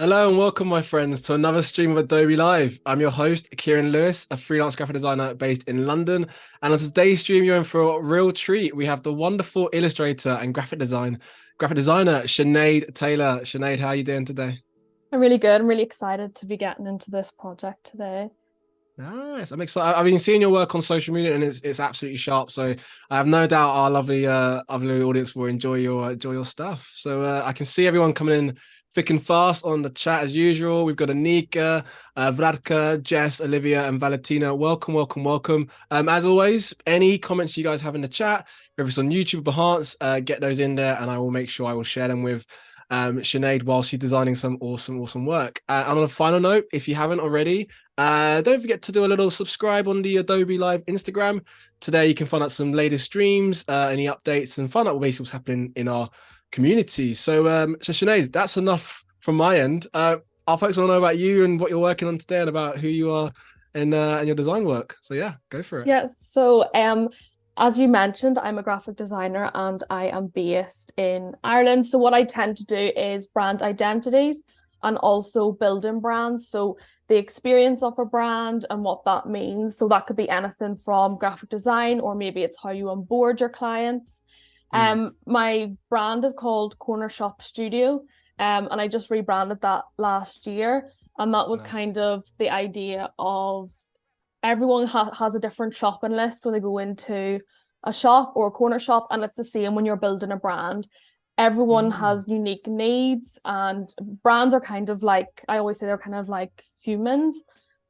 Hello and welcome, my friends, to another stream of Adobe Live. I'm your host, Kieran Lewis, a freelance graphic designer based in London. And on today's stream, you're in for a real treat. We have the wonderful illustrator and graphic designer, Sinead Taylor. Sinead, how are you doing today? I'm really good. I'm really excited to be getting into this project today. Nice. I'm excited. I've been seeing your work on social media and it's absolutely sharp. So I have no doubt our lovely audience will enjoy your stuff. So I can see everyone coming in thick and fast on the chat as usual. We've got Anika, Vladka, Jess, Olivia, and Valentina. Welcome, welcome, welcome. As always, any comments you guys have in the chat, if it's on YouTube or Behance, get those in there and I will make sure I will share them with Sinead while she's designing some awesome work. And on a final note, if you haven't already, don't forget to do a little subscribe on the Adobe Live Instagram. Today you can find out some latest streams, any updates, and find out basically what's happening in our community. So Sinead, that's enough from my end. Our folks want to know about you and what you're working on today and about who you are in your design work. So yeah, go for it. As you mentioned, I'm a graphic designer and I am based in Ireland. So what I tend to do is brand identities and also building brands. So the experience of a brand and what that means. So that could be anything from graphic design, or maybe it's how you onboard your clients. My brand is called Corner Shop Studio, and I just rebranded that last year. And that was Nice. kind of the idea of everyone has a different shopping list when they go into a shop or a corner shop, and it's the same when you're building a brand. Everyone has unique needs, and brands are kind of like, I always say, they're kind of like humans.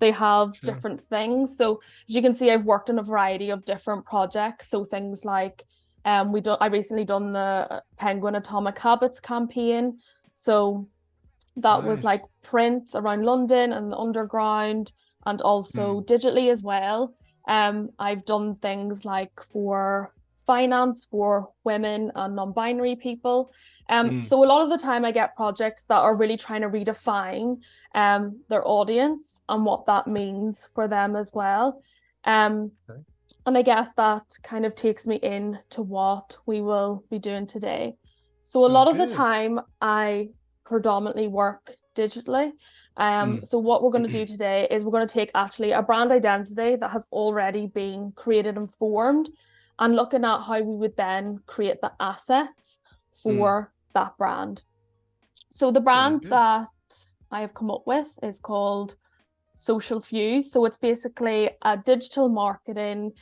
They have different things. So as you can see, I've worked on a variety of different projects. So things like I recently done the Penguin Atomic Habits campaign. So that was like prints around London and the underground, and also digitally as well. I've done things like for finance for women and non-binary people. So a lot of the time I get projects that are really trying to redefine their audience and what that means for them as well. And I guess that kind of takes me into what we will be doing today. So a lot of the time I predominantly work digitally. So what we're going to do today is we're going to take actually a brand identity that has already been created and formed, and looking at how we would then create the assets for that brand. So the brand that I have come up with is called Social Fuse. So it's basically a digital marketing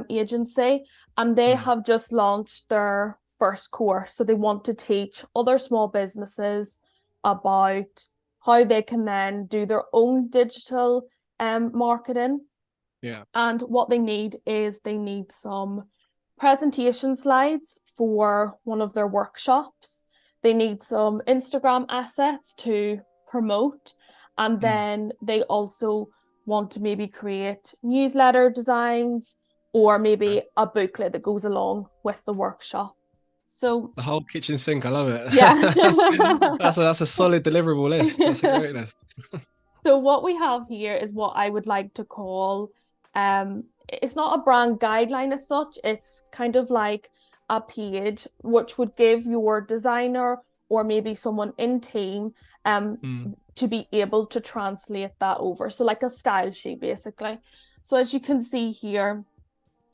agency, and they have just launched their first course. So they want to teach other small businesses about how they can then do their own digital marketing. And what they need is they need some presentation slides for one of their workshops. They need some Instagram assets to promote. And then they also want to maybe create newsletter designs, or maybe a booklet that goes along with the workshop. So the whole kitchen sink, I love it. Yeah. that's a solid deliverable list. That's a great list. So what we have here is what I would like to call, it's not a brand guideline as such. It's kind of like a page which would give your designer or maybe someone in team to be able to translate that over. So like a style sheet, basically. So as you can see here,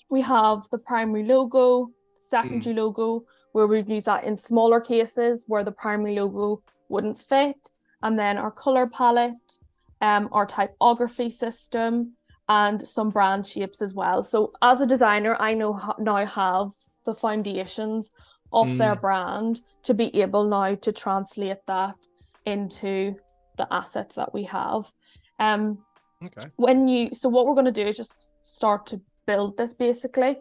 we have the primary logo, secondary logo, where we've used that in smaller cases where the primary logo wouldn't fit, and then our color palette, our typography system, and some brand shapes as well. So as a designer, I now have the foundations of their brand to be able now to translate that into the assets that we have. So what we're going to do is just start to build this basically.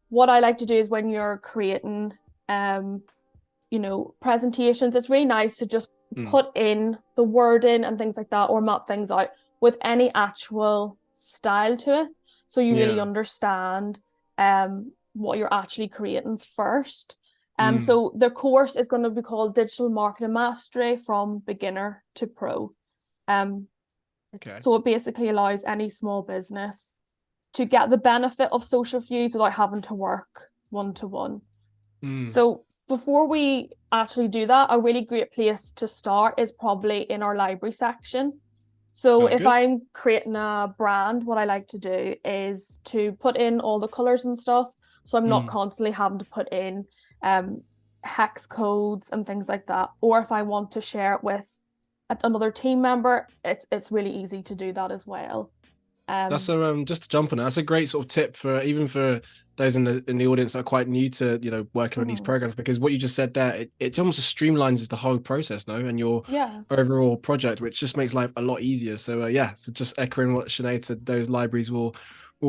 What I like to do is when you're creating presentations, it's really nice to just put in the wording and things like that, or map things out with any actual style to it, so you really understand what you're actually creating first. So the course is going to be called Digital Marketing Mastery from Beginner to Pro. So it basically allows any small business to get the benefit of Social Fuse without having to work one-to-one. So before we actually do that, a really great place to start is probably in our library section. So Sounds if good. I'm creating a brand, what I like to do is to put in all the colors and stuff. So I'm not constantly having to put in hex codes and things like that. Or if I want to share it with another team member, it's really easy to do that as well. That's a just to jump on it. That's a great sort of tip for even for those in the audience that are quite new to working on these programs, because what you just said there, it almost streamlines the whole process, no, and your overall project, which just makes life a lot easier. So yeah, so just echoing what Sinead said, those libraries will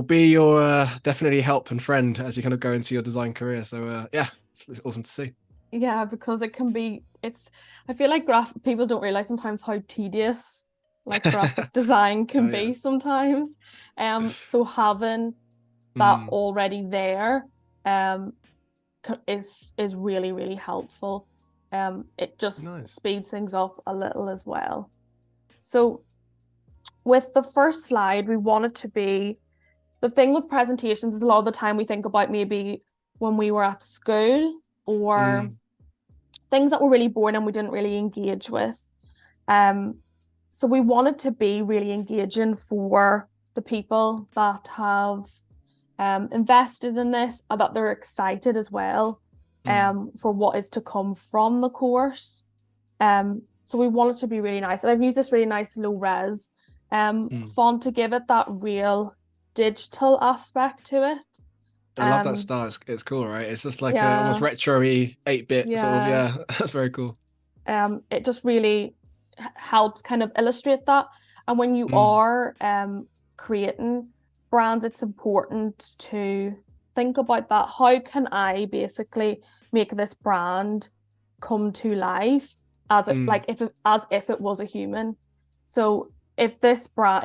be your definitely help and friend as you kind of go into your design career. So yeah, it's awesome to see. Yeah, because it can be, I feel like people don't realize sometimes how tedious like graphic design can be sometimes. So having that already there is really, really helpful. It just speeds things up a little as well. So with the first slide, we want it to be, the thing with presentations is a lot of the time we think about maybe when we were at school or things that were really boring and we didn't really engage with. So we want it to be really engaging for the people that have invested in this, and that they're excited as well for what is to come from the course. So we want it to be really nice. And I've used this really nice low res font to give it that real digital aspect to it. I love that style. It's cool, right? It's just like a almost retro-y 8-bit sort of, that's very cool. It just really helps kind of illustrate that. And when you are creating brands, it's important to think about that. How can I basically make this brand come to life as if it was a human? So if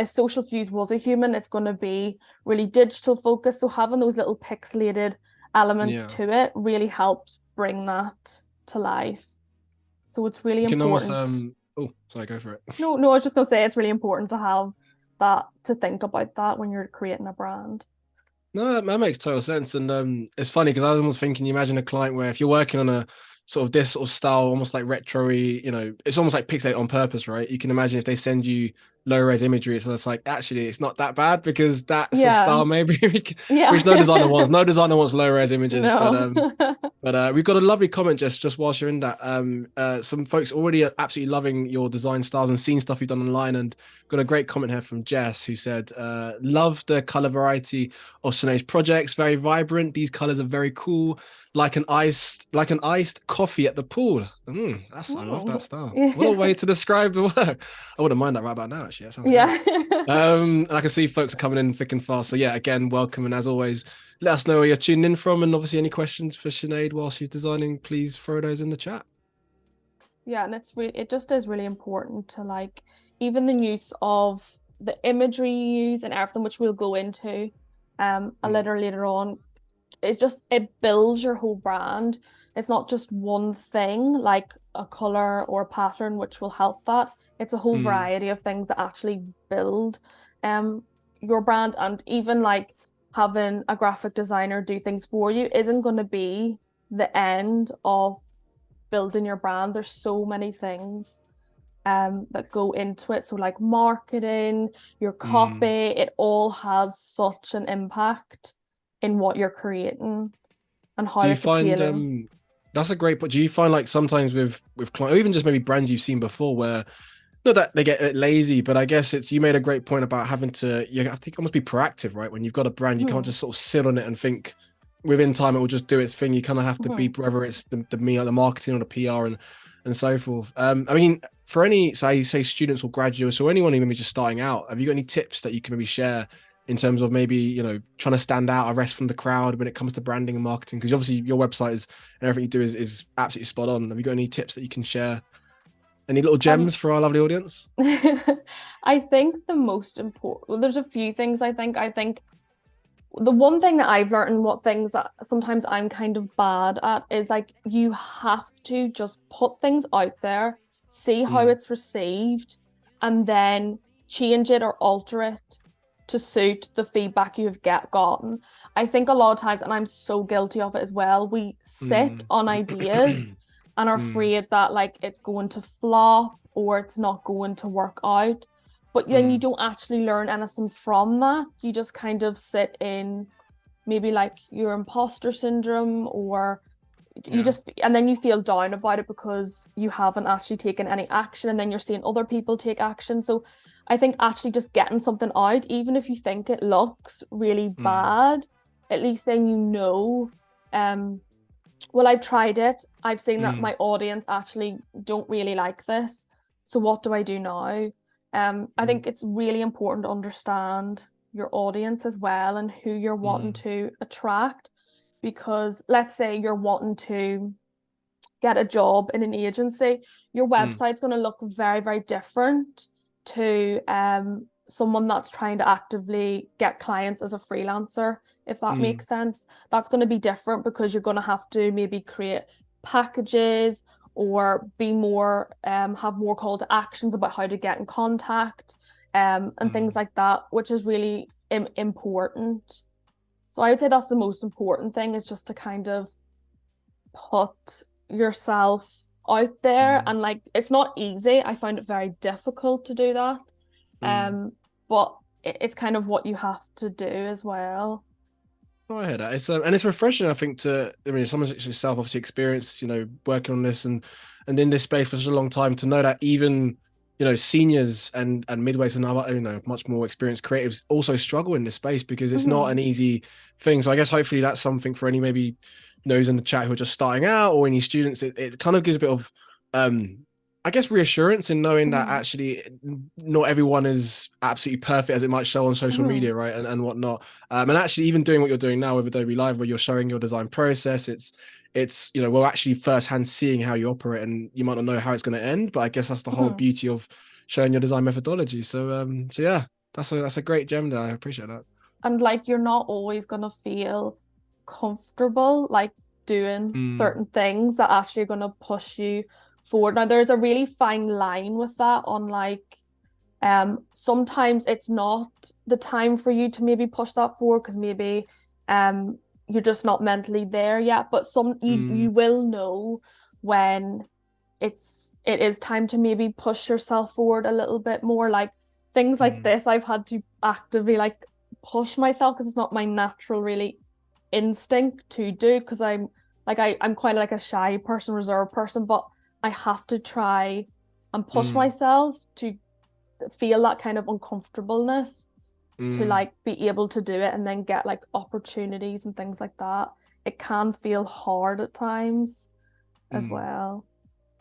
Social Fuse was a human, it's going to be really digital focused. So having those little pixelated elements to it really helps bring that to life. So it's really important. Almost, sorry, go for it. No, I was just going to say it's really important to have that, to think about that when you're creating a brand. No, that makes total sense. And it's funny because I was almost thinking, you imagine a client where if you're working on a sort of this sort of style, almost like retro-y, it's almost like pixelate on purpose, right? You can imagine if they send you low-res imagery, so it's like, actually, it's not that bad because that's a style maybe, which no designer wants. No designer wants low-res images. No. But we've got a lovely comment just whilst you're in that. Some folks already are absolutely loving your design styles and seen stuff you've done online, and got a great comment here from Jess who said, love the color variety of Sinead's projects, very vibrant. These colors are very cool, like an iced coffee at the pool. I love that style. What a way to describe the work. I wouldn't mind that right about now, actually. That sounds great. And I can see folks are coming in thick and fast. So yeah, again, welcome. And as always, let us know where you're tuning in from. And obviously any questions for Sinead while she's designing, please throw those in the chat. Yeah, and it just is really important to, like, even the use of the imagery you use and everything, which we'll go into a little later on. It builds your whole brand. It's not just one thing like a color or a pattern which will help that. It's a whole variety of things that actually build your brand. And even like having a graphic designer do things for you isn't going to be the end of building your brand. There's so many things that go into it. So like marketing, your copy, it all has such an impact in what you're creating and how it's appealing. That's a great point. Do you find like sometimes with clients, or even just maybe brands you've seen before, where not that they get lazy, but I guess you made a great point about having to, I think almost be proactive, right? When you've got a brand, you can't just sort of sit on it and think within time it will just do its thing. You kind of have to be, whether it's the marketing or the PR and so forth. I mean, for any, say students or graduates or anyone even just starting out, have you got any tips that you can maybe share in terms of maybe, trying to stand out a rest from the crowd when it comes to branding and marketing? Because obviously your website and everything you do is absolutely spot on. Have you got any tips that you can share? Any little gems for our lovely audience? I think the most important, well, there's a few things I think the one thing that I've learned, and what things that sometimes I'm kind of bad at, is like, you have to just put things out there, see how it's received, and then change it or alter it to suit the feedback you've gotten. I think a lot of times, and I'm so guilty of it as well, we sit Mm. on ideas and are Mm. afraid that like it's going to flop or it's not going to work out. But then you Mm. don't actually learn anything from that. You just kind of sit in maybe like your imposter syndrome, or you Yeah. just, and then you feel down about it because you haven't actually taken any action, and then you're seeing other people take action. So I think actually just getting something out, even if you think it looks really Mm. bad, at least then you know, um, well, I've tried it. I've seen that Mm. my audience actually don't really like this. So what do I do now? I Mm. think it's really important to understand your audience as well and who you're wanting Mm. to attract. Because let's say you're wanting to get a job in an agency, your Mm. website's going to look very, very different to someone that's trying to actively get clients as a freelancer, if that Mm. makes sense. That's going to be different because you're going to have to maybe create packages or be more have more call to actions about how to get in contact and things Mm. like that, which is really important. So I would say that's the most important thing, is just to kind of put yourself out there. Mm. And like, it's not easy. I find it very difficult to do that. Mm. But it's kind of what you have to do as well. Oh, I hear that. It's and it's refreshing, I think, to, I mean, someone such as yourself, obviously experienced, working on this and in this space for such a long time, to know that even, seniors and midways and other, much more experienced creatives also struggle in this space, because it's not Mm-hmm. an easy thing. So I guess hopefully that's something for any maybe those in the chat who are just starting out, or any students. It kind of gives a bit of I guess reassurance in knowing that Mm-hmm. actually not everyone is absolutely perfect as it might show on social Mm-hmm. media, right? And whatnot. And actually, even doing what you're doing now with Adobelive, where you're showing your design process, it's we're actually firsthand seeing how you operate, and you might not know how it's going to end, but I guess that's the whole Mm-hmm. beauty of showing your design methodology. So yeah, that's a great gem there. I appreciate that. And like, you're not always gonna feel comfortable like doing Mm. certain things that actually are gonna push you forward. Now, there's a really fine line with that on like sometimes it's not the time for you to maybe push that forward because maybe you're just not mentally there yet. But you Mm. will know when it is time to maybe push yourself forward a little bit more. Like things like Mm. this, I've had to actively like push myself because it's not my natural really instinct to do, because I'm quite like a shy person, reserved person, but I have to try and push Mm. myself to feel that kind of uncomfortableness to Mm. like be able to do it and then get like opportunities and things like that. It can feel hard at times as Mm. well.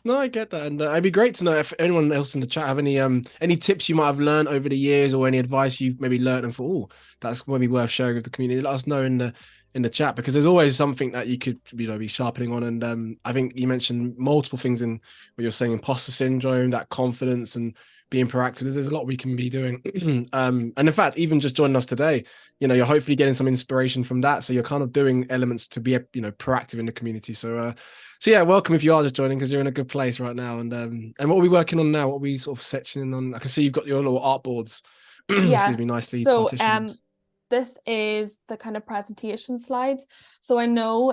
No, I get that, and it'd be great to know if anyone else in the chat have any tips you might have learned over the years, or any advice you've maybe learned and thought, oh, that's maybe worth sharing with the community. Let us know in the chat, because there's always something that you could be sharpening on. And I think you mentioned multiple things in what you're saying: imposter syndrome, that confidence, and being proactive. There's a lot we can be doing. And in fact, even just joining us today, you're hopefully getting some inspiration from that. So you're kind of doing elements to be proactive in the community. So yeah, welcome if you are just joining, because you're in a good place right now. And what are we working on now? What are we sort of sectioning on? I can see you've got your little art boards. Excuse me, Yes. nicely So partitioned. this is the kind of presentation slides. So I know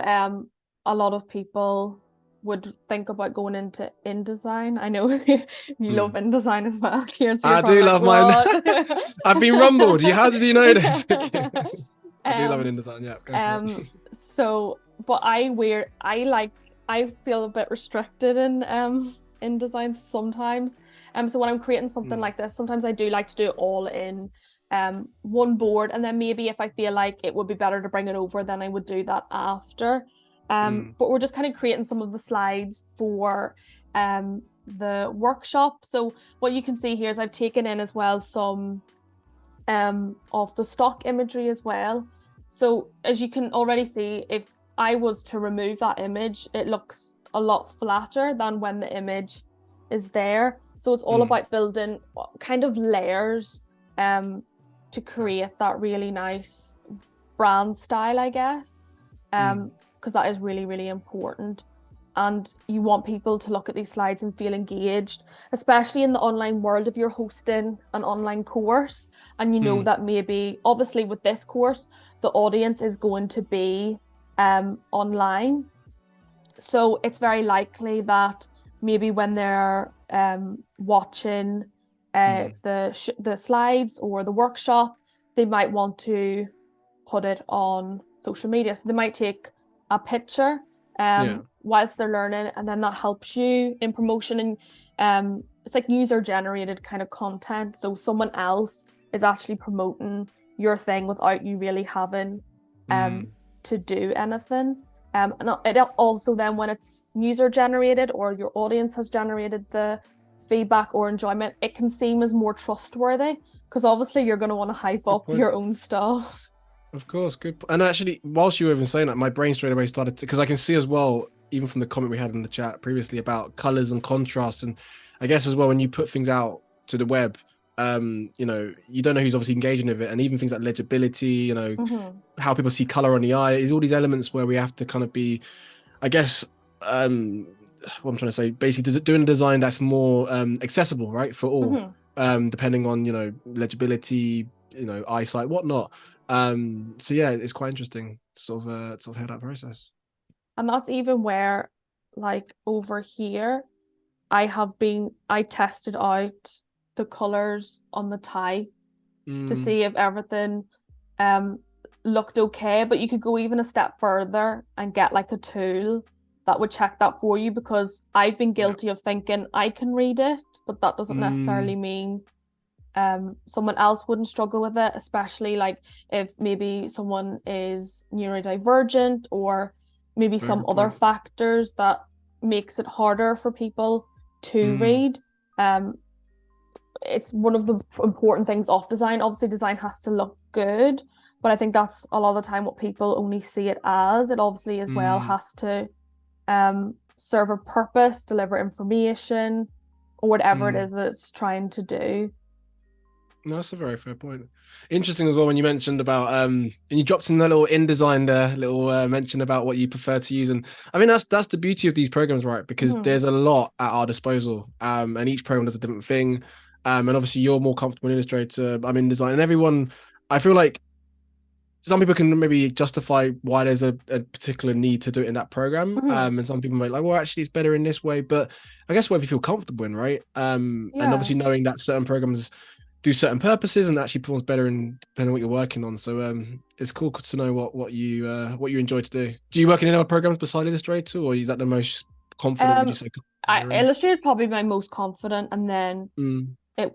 a lot of people would think about going into InDesign. I know you love Mm. InDesign as well, Kieran, so you're I probably do like, love mine. what? I've been rumbled. How did you know this? I do love um an InDesign. Yeah, go for um it. so but I feel a bit restricted in InDesign sometimes. So when I'm creating something Mm. like this, sometimes I do like to do it all in one board, and then maybe if I feel like it would be better to bring it over, then I would do that after. Mm. But we're just kind of creating some of the slides for the workshop. So what you can see here is I've taken in as well some of the stock imagery as well. So as you can already see, if I was to remove that image, it looks a lot flatter than when the image is there. So it's all Mm. about building kind of layers to create that really nice brand style, I guess. Mm. Because that is really, really important. And you want people to look at these slides and feel engaged, especially in the online world. If you're hosting an online course and you know Mm. that maybe, obviously with this course, the audience is going to be online. So it's very likely that maybe when they're watching the slides or the workshop, they might want to put it on social media. So they might take a picture whilst they're learning, and then that helps you in promotion. And it's like user-generated kind of content. So someone else is actually promoting your thing without you really having to do anything. And it also then, when it's user-generated or your audience has generated the feedback or enjoyment, it can seem as more trustworthy, because obviously you're going to want to hype up your own stuff. Of course, good. And actually, whilst you were even saying that, my brain straight away started to, because I can see as well, even from the comment we had in the chat previously about colors and contrast, and I guess as well, when you put things out to the web, you know, you don't know who's obviously engaging with it, and even things like legibility, you know, how people see color on the eye, is all these elements where we have to kind of be, I guess, what I'm trying to say, basically doing a design that's more accessible, right, for all, depending on, you know, legibility, you know, eyesight, whatnot. So yeah, it's quite interesting to sort of hear that process. And that's even where, like, over here, I tested out the colors on the tie to see if everything looked okay. But you could go even a step further and get like a tool that would check that for you, because I've been guilty of thinking I can read it, but that doesn't necessarily mean someone else wouldn't struggle with it, especially like if maybe someone is neurodivergent, or maybe some other factors that makes it harder for people to read. It's one of the important things of design. Obviously, design has to look good, but I think that's a lot of the time what people only see it as. It obviously as well has to serve a purpose, deliver information, or whatever it is that it's trying to do. No, that's a very fair point. Interesting as well when you mentioned about and you dropped in the little InDesign there, little mention about what you prefer to use. And I mean, that's the beauty of these programs, right? Because there's a lot at our disposal, and each program does a different thing. And obviously you're more comfortable in Illustrator, I'm in InDesign, and everyone, I feel like some people can maybe justify why there's a particular need to do it in that program. And some people might like, well, actually it's better in this way, but I guess whatever you feel comfortable in, right? And obviously knowing that certain programs do certain purposes and actually performs better in depending on what you're working on. So it's cool to know what you enjoy to do. Do you work in any other programs besides Illustrator, or is that the most confident, would you say? Illustrator probably my most confident, and then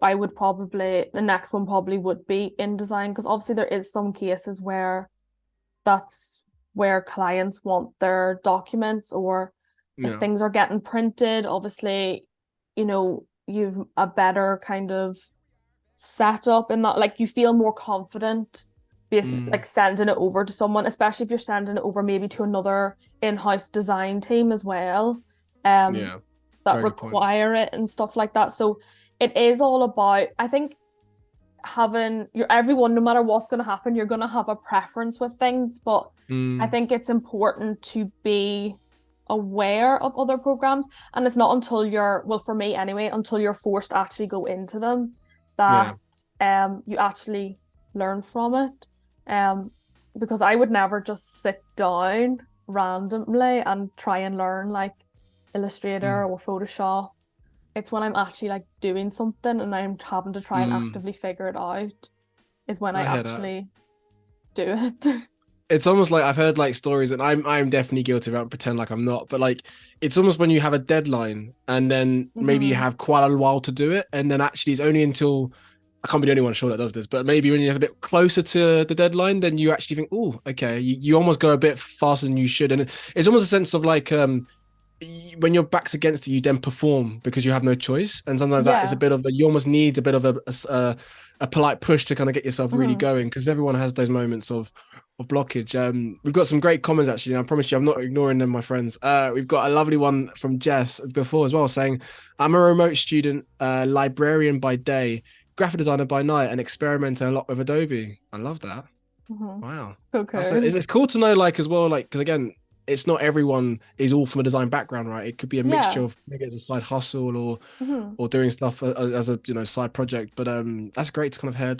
I would probably, the next one probably would be InDesign, because obviously there is some cases where that's where clients want their documents, or if things are getting printed, obviously, you know, you've a better kind of setup in that, like you feel more confident basically like sending it over to someone, especially if you're sending it over maybe to another in-house design team as well, that require it and stuff like that. So it is all about, I think, having everyone, no matter what's going to happen, you're going to have a preference with things, but I think it's important to be aware of other programs, and it's not until well, for me anyway, until you're forced to actually go into them that you actually learn from it, because I would never just sit down randomly and try and learn like Illustrator or Photoshop. It's when I'm actually like doing something and I'm having to try and actively figure it out is when I actually do it. It's almost like I've heard like stories, and I'm definitely guilty of it. I don't pretend like I'm not, but like it's almost when you have a deadline and then maybe you have quite a while to do it, and then actually it's only until, I can't be the only one sure that does this, but maybe when you're a bit closer to the deadline, then you actually think, oh, okay, you almost go a bit faster than you should, and it's almost a sense of like when your back's against it, you then perform because you have no choice, and sometimes that is a bit of you almost need a bit of a polite push to kind of get yourself really going, because everyone has those moments of blockage. We've got some great comments actually, and I promise you I'm not ignoring them, my friends. We've got a lovely one from Jess before as well, saying, I'm a remote student, librarian by day, graphic designer by night, and experimenter a lot with Adobe. I love that. Wow, so cool. It's cool to know, like, as well, like, because again, it's not everyone is all from a design background, right? It could be a mixture of maybe as a side hustle or doing stuff as a side project. But that's great to kind of hear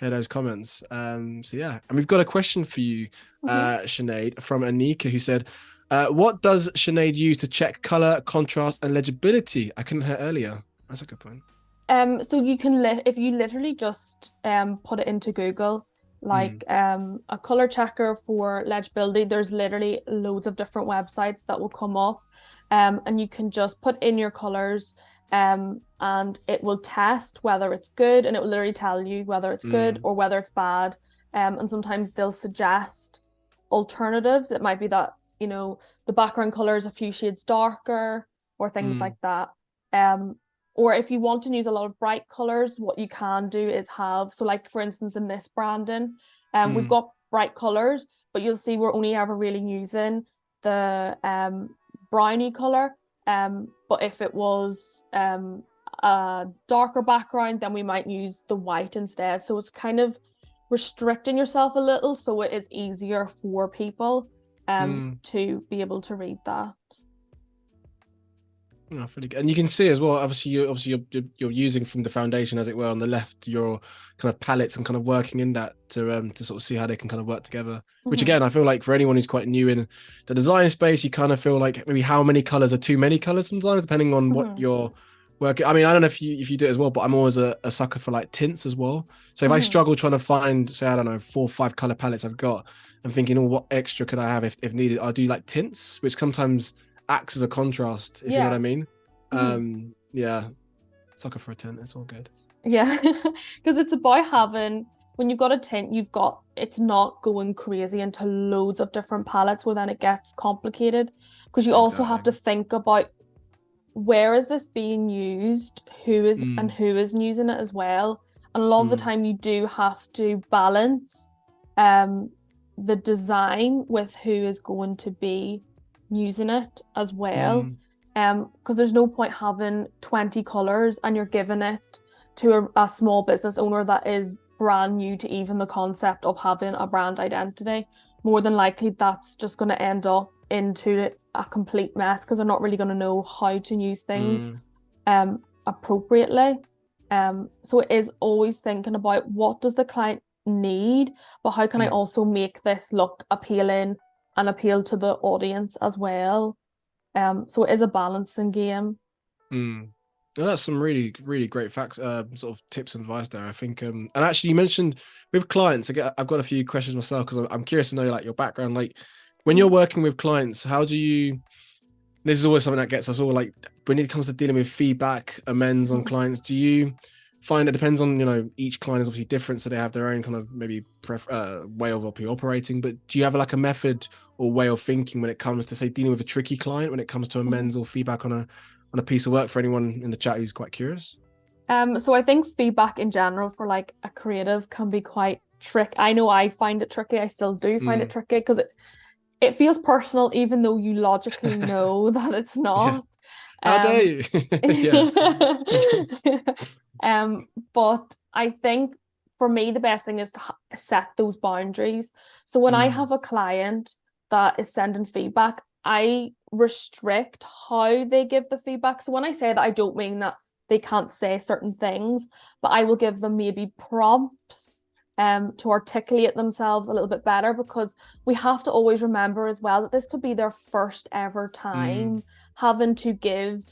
hear those comments. So yeah, and we've got a question for you, Sinead, from Anika, who said, what does Sinead use to check color, contrast, and legibility? I couldn't hear earlier. That's a good point. So you can if you literally just put it into Google, like a color checker for legibility, there's literally loads of different websites that will come up. And you can just put in your colors, and it will test whether it's good, and it will literally tell you whether it's good or whether it's bad. And sometimes they'll suggest alternatives. It might be that, you know, the background color is a few shades darker or things like that. Or if you want to use a lot of bright colors, what you can do is have, so like for instance in this branding, we've got bright colors, but you'll see we're only ever really using the brownie color. But if it was a darker background, then we might use the white instead. So it's kind of restricting yourself a little, so it is easier for people to be able to read that. Oh, really good. And you can see as well, obviously you're using from the foundation, as it were, on the left, your kind of palettes and kind of working in that to sort of see how they can kind of work together. Which again, I feel like for anyone who's quite new in the design space, you kind of feel like maybe how many colors are too many colors sometimes, depending on what you're working. I mean, I don't know if you do it as well, but I'm always a sucker for like tints as well. So if I struggle trying to find, say, I don't know, 4 or 5 color palettes I've got, I'm thinking, oh, what extra could I have if needed? I'll do like tints, which sometimes acts as a contrast, if you know what I mean. Yeah, sucker for a tint. It's all good. Yeah, because it's about having, when you've got a tint, it's not going crazy into loads of different palettes where then it gets complicated, because you also have to think about where is this being used, who is using it as well. And a lot of the time you do have to balance the design with who is going to be using it as well. Because there's no point having 20 colors and you're giving it to a small business owner that is brand new to even the concept of having a brand identity. More than likely that's just going to end up into a complete mess, because they're not really going to know how to use things appropriately. So it is always thinking about what does the client need, but how can I also make this look appealing and appeal to the audience as well. So it is a balancing game. Well, that's some really, really great facts, sort of tips and advice there, I think. And actually, you mentioned with clients, I've got a few questions myself, because I'm curious to know like your background. Like when you're working with clients, how do you? This is always something that gets us all, like when it comes to dealing with feedback, amends on clients. Do you find it depends on, you know, each client is obviously different, so they have their own kind of maybe way of operating. But do you have like a method or way of thinking when it comes to, say, dealing with a tricky client when it comes to amends or feedback on a piece of work, for anyone in the chat who's quite curious? So I think feedback in general for like a creative can be quite tricky. I know I find it tricky. I still do find it tricky, because it feels personal, even though you logically know that it's not. How dare you? But I think for me, the best thing is to set those boundaries. So when I have a client that is sending feedback, I restrict how they give the feedback. So when I say that, I don't mean that they can't say certain things, but I will give them maybe prompts to articulate themselves a little bit better, because we have to always remember as well that this could be their first ever time having to give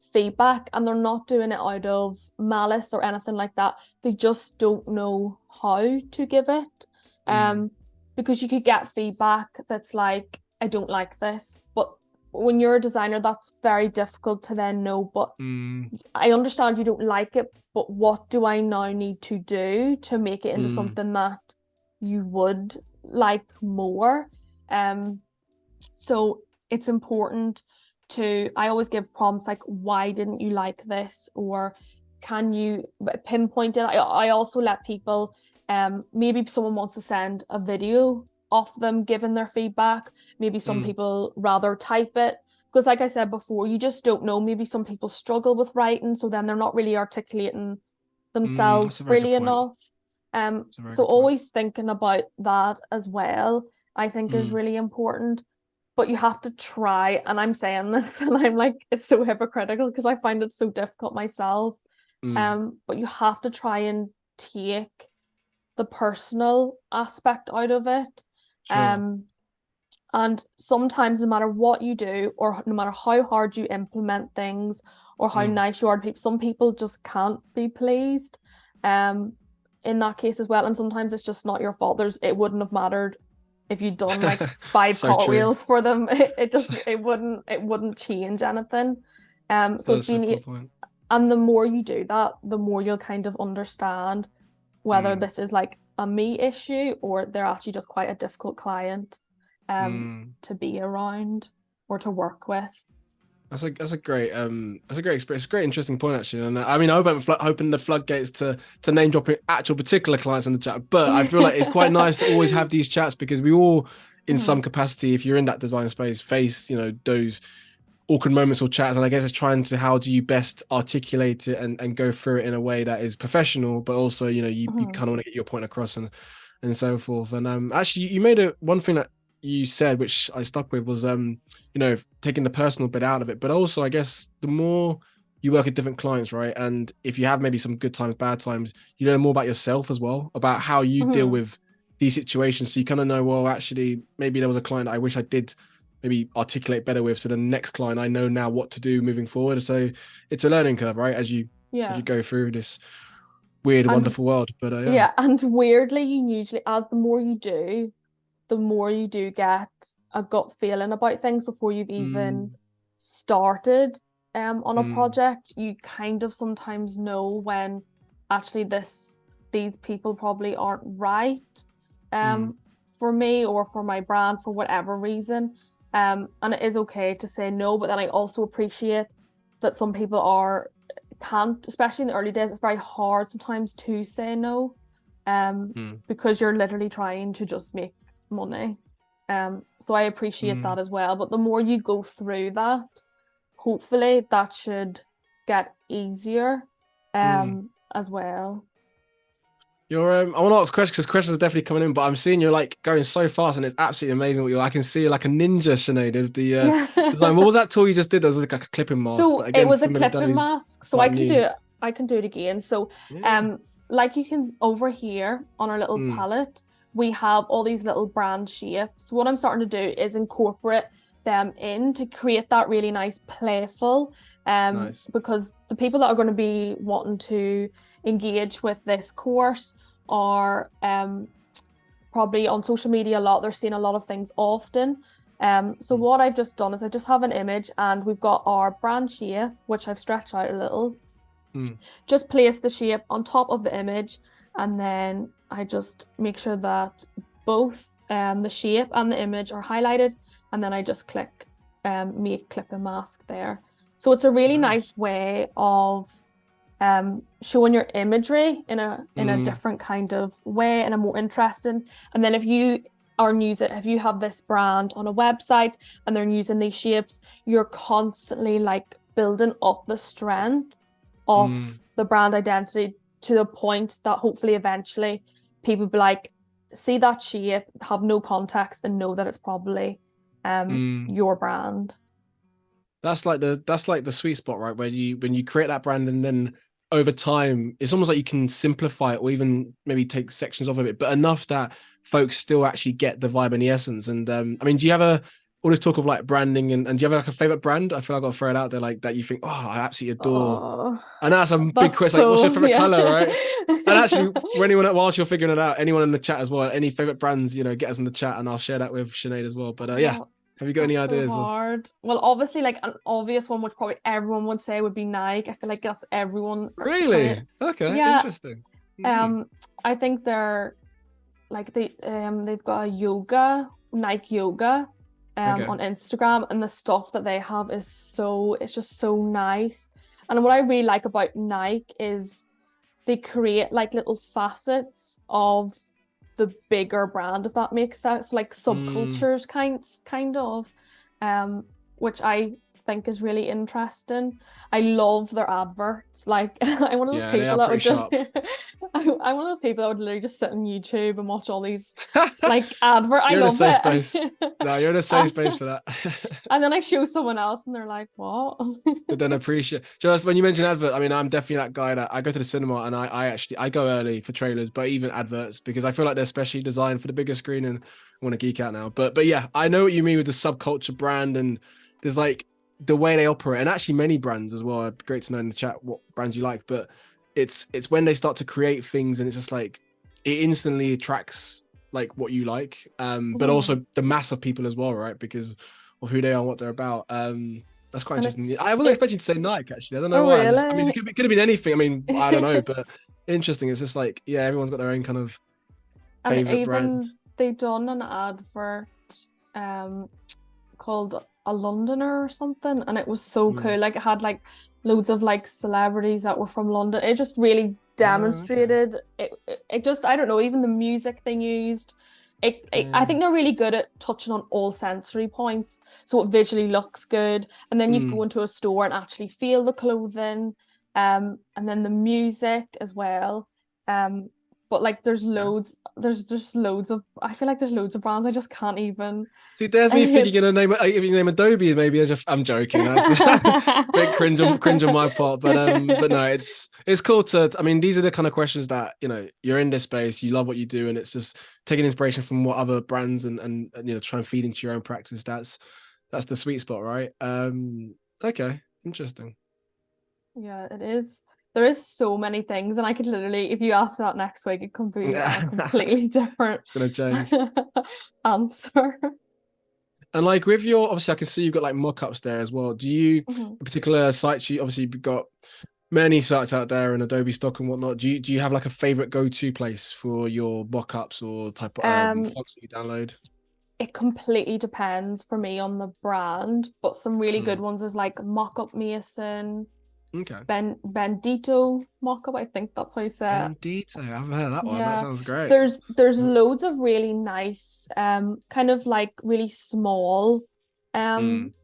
feedback, and they're not doing it out of malice or anything like that. They just don't know how to give it. Because you could get feedback that's like, I don't like this, but when you're a designer, that's very difficult to then know. But I understand you don't like it, but what do I now need to do to make it into something that you would like more? So it's important I always give prompts like, why didn't you like this? Or can you pinpoint it? I also let people, maybe someone wants to send a video of them giving their feedback. Maybe some people rather type it, because like I said before, you just don't know. Maybe some people struggle with writing, so then they're not really articulating themselves freely enough. So always thinking about that as well, I think is really important. But you have to try, and I'm saying this and I'm like, it's so hypocritical because I find it so difficult myself. But you have to try and take the personal aspect out of it. Sure. And sometimes no matter what you do, or no matter how hard you implement things, or how Mm. nice you are to people, some people just can't be pleased in that case as well. And sometimes it's just not your fault. It wouldn't have mattered if you'd done like 5 So true. cartwheels for them. It just So, it wouldn't change anything. So it's that's a been, cool point. and the more you do that, the more you'll kind of understand whether Mm. this is like a me issue, or they're actually just quite a difficult client Mm. to be around or to work with. That's a great experience. It's a great interesting point actually. And I mean, I hope I'm hoping the floodgates to name dropping actual particular clients in the chat. But I feel like it's quite nice to always have these chats, because we all, in some capacity, if you're in that design space, face those awkward moments or chats. And I guess it's trying to, how do you best articulate it and go through it in a way that is professional, but also you kind of want to get your point across and so forth. And actually, you made one thing that you said, which I stuck with, was taking the personal bit out of it. But also, I guess the more you work with different clients, right, and if you have maybe some good times, bad times, you learn more about yourself as well, about how you deal with these situations. So you kind of know, well, actually, maybe there was a client I wish I did maybe articulate better with, so the next client I know now what to do moving forward. So it's a learning curve, right, as you go through this weird, And wonderful world. But yeah, and weirdly, you usually, as the more you do, the more you do get a gut feeling about things before you've even started on a project. You kind of sometimes know when actually these people probably aren't right for me or for my brand for whatever reason. And it is okay to say no, but then I also appreciate that some people can't, especially in the early days. It's very hard sometimes to say no, because you're literally trying to just make money. So I appreciate that as well. But the more you go through that, hopefully that should get easier as well. You're I want to ask questions, because questions are definitely coming in, but I'm seeing you're like going so fast, and it's absolutely amazing what I can see like a ninja, Sinead, of the design. What was that tool you just did? That was like a clipping mask, So but it again, was a for anybody clipping who's mask. So quite new. I can do it again. So Yeah. like you can over here on our little palette, we have all these little brand shapes. What I'm starting to do is incorporate them in to create that really nice playful, Nice. because the people that are going to be wanting to engage with this course are probably on social media a lot. They're seeing a lot of things often. So what I've just done is I just have an image, and we've got our brand shape, which I've stretched out a little. Just place the shape on top of the image, and then I just make sure that both the shape and the image are highlighted, and then I just click make clipping mask there. So it's a really nice way of showing your imagery in a different kind of way, in a more interesting. And then if you have this brand on a website and they're using these shapes, you're constantly like building up the strength of the brand identity to the point that hopefully eventually people be like, see that shape, have no context, and know that it's probably your brand. That's like the sweet spot, right? Where when you create that brand, and then over time, it's almost like you can simplify it, or even maybe take sections off of it, but enough that folks still actually get the vibe and the essence. And I mean, do you have all this talk of like branding, and do you have like a favorite brand? I feel like I've got to throw it out there, like that you think, oh, I absolutely adore. I know that's a big question. Like, what's your favorite color, right? And actually, for anyone, whilst you're figuring it out, anyone in the chat as well, any favorite brands, get us in the chat, and I'll share that with Sinead as well. But yeah, have you got any ideas? So hard. Well, obviously, like an obvious one, which probably everyone would say, would be Nike. I feel like that's everyone. Really? Okay, yeah. Interesting. I think they're like they've got a Nike yoga on Instagram, and the stuff that they have is it's just so nice. And what I really like about Nike is they create like little facets of the bigger brand, if that makes sense, like subcultures kind of, which I think is really interesting. I love their adverts. Like I'm one of those Yeah, they people are that pretty would just sharp. I'm one of those people that would literally just sit on YouTube and watch all these like advert. I You're in a love safe space. it. No, you're in a safe And, space for that. and then I show someone else and they're like, what? They don't appreciate. Just when you mention advert, I mean, I'm definitely that guy that I go to the cinema and I go early for trailers, but even adverts because I feel like they're specially designed for the bigger screen and I want to geek out now. But yeah, I know what you mean with the subculture brand and there's like the way they operate and actually many brands as well. It'd be great to know in the chat what brands you like, but it's when they start to create things and it's just like it instantly attracts like what you like, but also the mass of people as well, right? Because of who they are and what they're about. That's quite And interesting. I wasn't expecting to say Nike, actually. I don't know oh why. I mean, really? it could have been anything. I mean, I don't know, but interesting. It's just like, yeah, everyone's got their own kind of And favorite brand. even they done an advert um called A Londoner or something, and it was so cool. Like it had like loads of like celebrities that were from London. It just really Okay. demonstrated it just I don't know, even the music they used. I think they're really good at touching on all sensory points, so it visually looks good, and then you go into a store and actually feel the clothing, and then the music as well. But like there's just loads of I feel like there's loads of brands I just can't even See, there's me thinking in a name. If you name Adobe, maybe as I'm joking. That's a bit cringe on my part, but no, it's cool to. I mean, these are the kind of questions that you're in this space, you love what you do, and it's just taking inspiration from what other brands and try and feed into your own practice. That's the sweet spot, right? Okay, interesting. Yeah, it is. There is so many things, and I could literally, if you ask for that next week, it could be a completely different It's gonna change. answer. And like with your, obviously, I can see you've got like mockups there as well. Do you, Mhm. a particular sites? You obviously you've got many sites out there and Adobe stock and whatnot. Do you have like a favorite go-to place for your mockups or type of Um, fonts that you download? it completely depends for me on the brand, but some really good Hmm. ones is like Mockup Mason, Okay. Bendito Mockup, I think that's how you say it. Bendito. I haven't heard of that one. That Yeah, sounds great. there's loads of really nice, kind of like really small, Mm, um,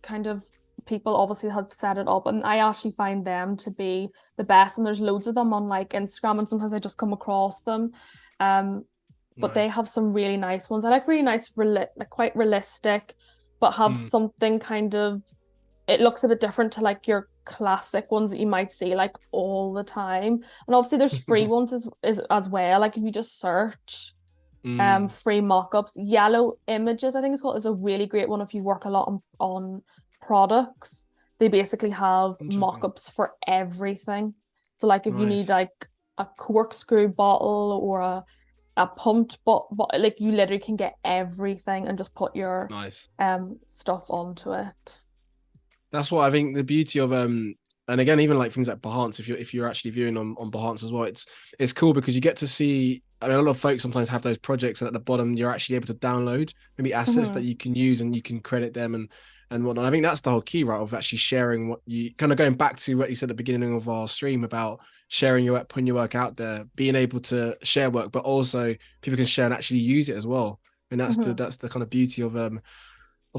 kind of people obviously have set it up, and I actually find them to be the best. And there's loads of them on like Instagram, and sometimes I just come across them, um, but they nice. have some really nice ones. I like really nice, like quite realistic, but have Mm, something kind of. It looks a bit different to like your classic ones that you might see like all the time. And obviously there's free ones as well. Like if you just search mm, free mockups, Yellow Images, I think it's called, is a really great one if you work a lot on products. They basically have interesting. mockups for everything. So like if you need Nice. like a corkscrew bottle or a pumped bottle, like you literally can get everything and just put your Nice. stuff onto it. That's what I think the beauty of and again even like things like Behance if you're actually viewing on Behance as well, it's cool because you get to see. I mean, a lot of folks sometimes have those projects and at the bottom you're actually able to download maybe assets that Mhm. you can use and you can credit them and whatnot. I think that's the whole key, right, of actually sharing what you kind of going back to what you said at the beginning of our stream about sharing your work, putting your work out there, being able to share work, but also people can share and actually use it as well. And Mhm. that's the kind of beauty of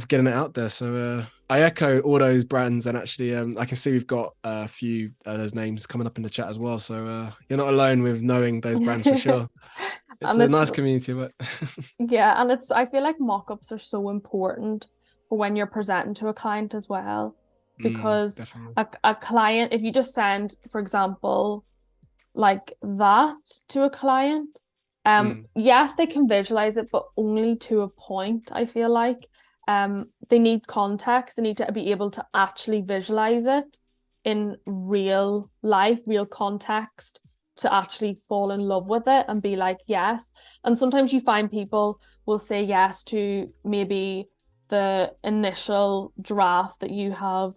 getting it out there. So I echo all those brands, and actually, I can see we've got a few those names coming up in the chat as well. So you're not alone with knowing those brands for sure. It's And a it's nice community, but yeah, and it's I feel like mock-ups are so important for when you're presenting to a client as well. Because definitely. a client, if you just send, for example, like that to a client, Mm, yes, they can visualize it, but only to a point, I feel like. They need context, they need to be able to actually visualize it in real life, real context, to actually fall in love with it and be like, yes. And sometimes you find people will say yes to maybe the initial draft that you have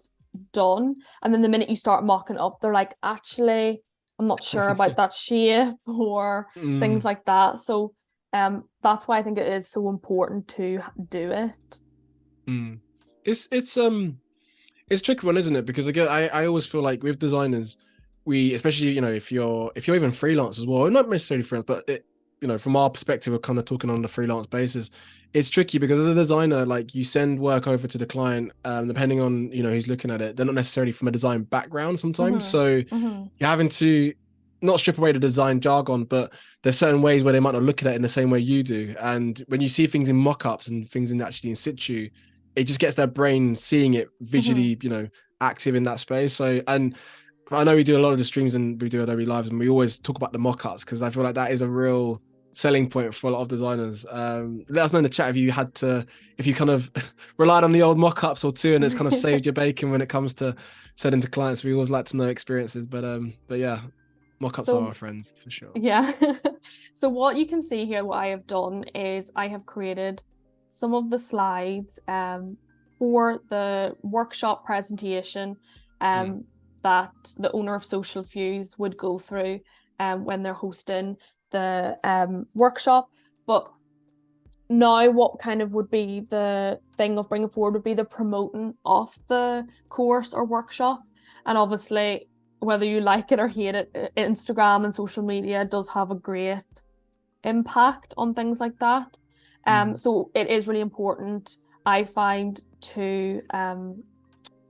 done. And then the minute you start mocking up, they're like, actually, I'm not sure about that shape or things mm, like that. So that's why I think it is so important to do it. mm. It's a tricky one, isn't it? Because again, I always feel like with designers, we especially if you're even freelance as well, not necessarily freelance, but you know, from our perspective of kind of talking on the freelance basis, it's tricky because as a designer, like you send work over to the client, depending on, you know, who's looking at it, they're not necessarily from a design background sometimes. Mm-hmm. So Mm-hmm. you're having to not strip away the design jargon, but there's certain ways where they might not look at it in the same way you do. And when you see things in mockups and things in actually in situ, it just gets their brain seeing it Mm-hmm. visually, you know, active in that space. So, and I know we do a lot of the streams and we do Adobe Lives, and we always talk about the mockups because I feel like that is a real selling point for a lot of designers. Let us know in the chat if you had to, if you kind of relied on the old mockups or two, and it's kind of saved your bacon when it comes to sending to clients. We always like to know experiences, but yeah, mockups are So our friends for sure. yeah. So what you can see here, what I have done is I have created some of the slides for the workshop presentation that the owner of Social Fuse would go through when they're hosting the workshop. But now what kind of would be the thing of bringing forward would be the promoting of the course or workshop. And obviously, whether you like it or hate it, Instagram and social media does have a great impact on things like that. So it is really important, I find, to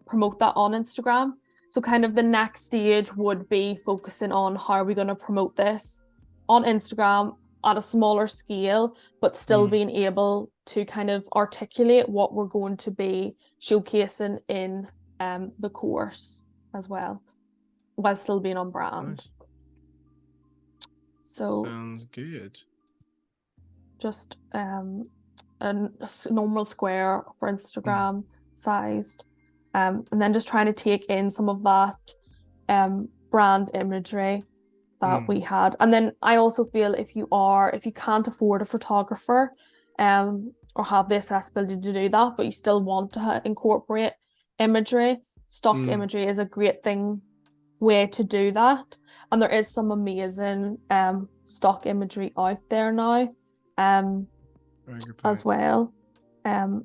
promote that on Instagram. So kind of the next stage would be focusing on how are we going to promote this on Instagram at a smaller scale, but still being able to kind of articulate what we're going to be showcasing in the course as well, while still being on brand. Nice. So sounds good. just a normal square for Instagram sized, and then just trying to take in some of that brand imagery that we had. And then I also feel if you can't afford a photographer or have the accessibility to do that, but you still want to incorporate imagery, stock imagery is a great way to do that. And there is some amazing stock imagery out there now as well. And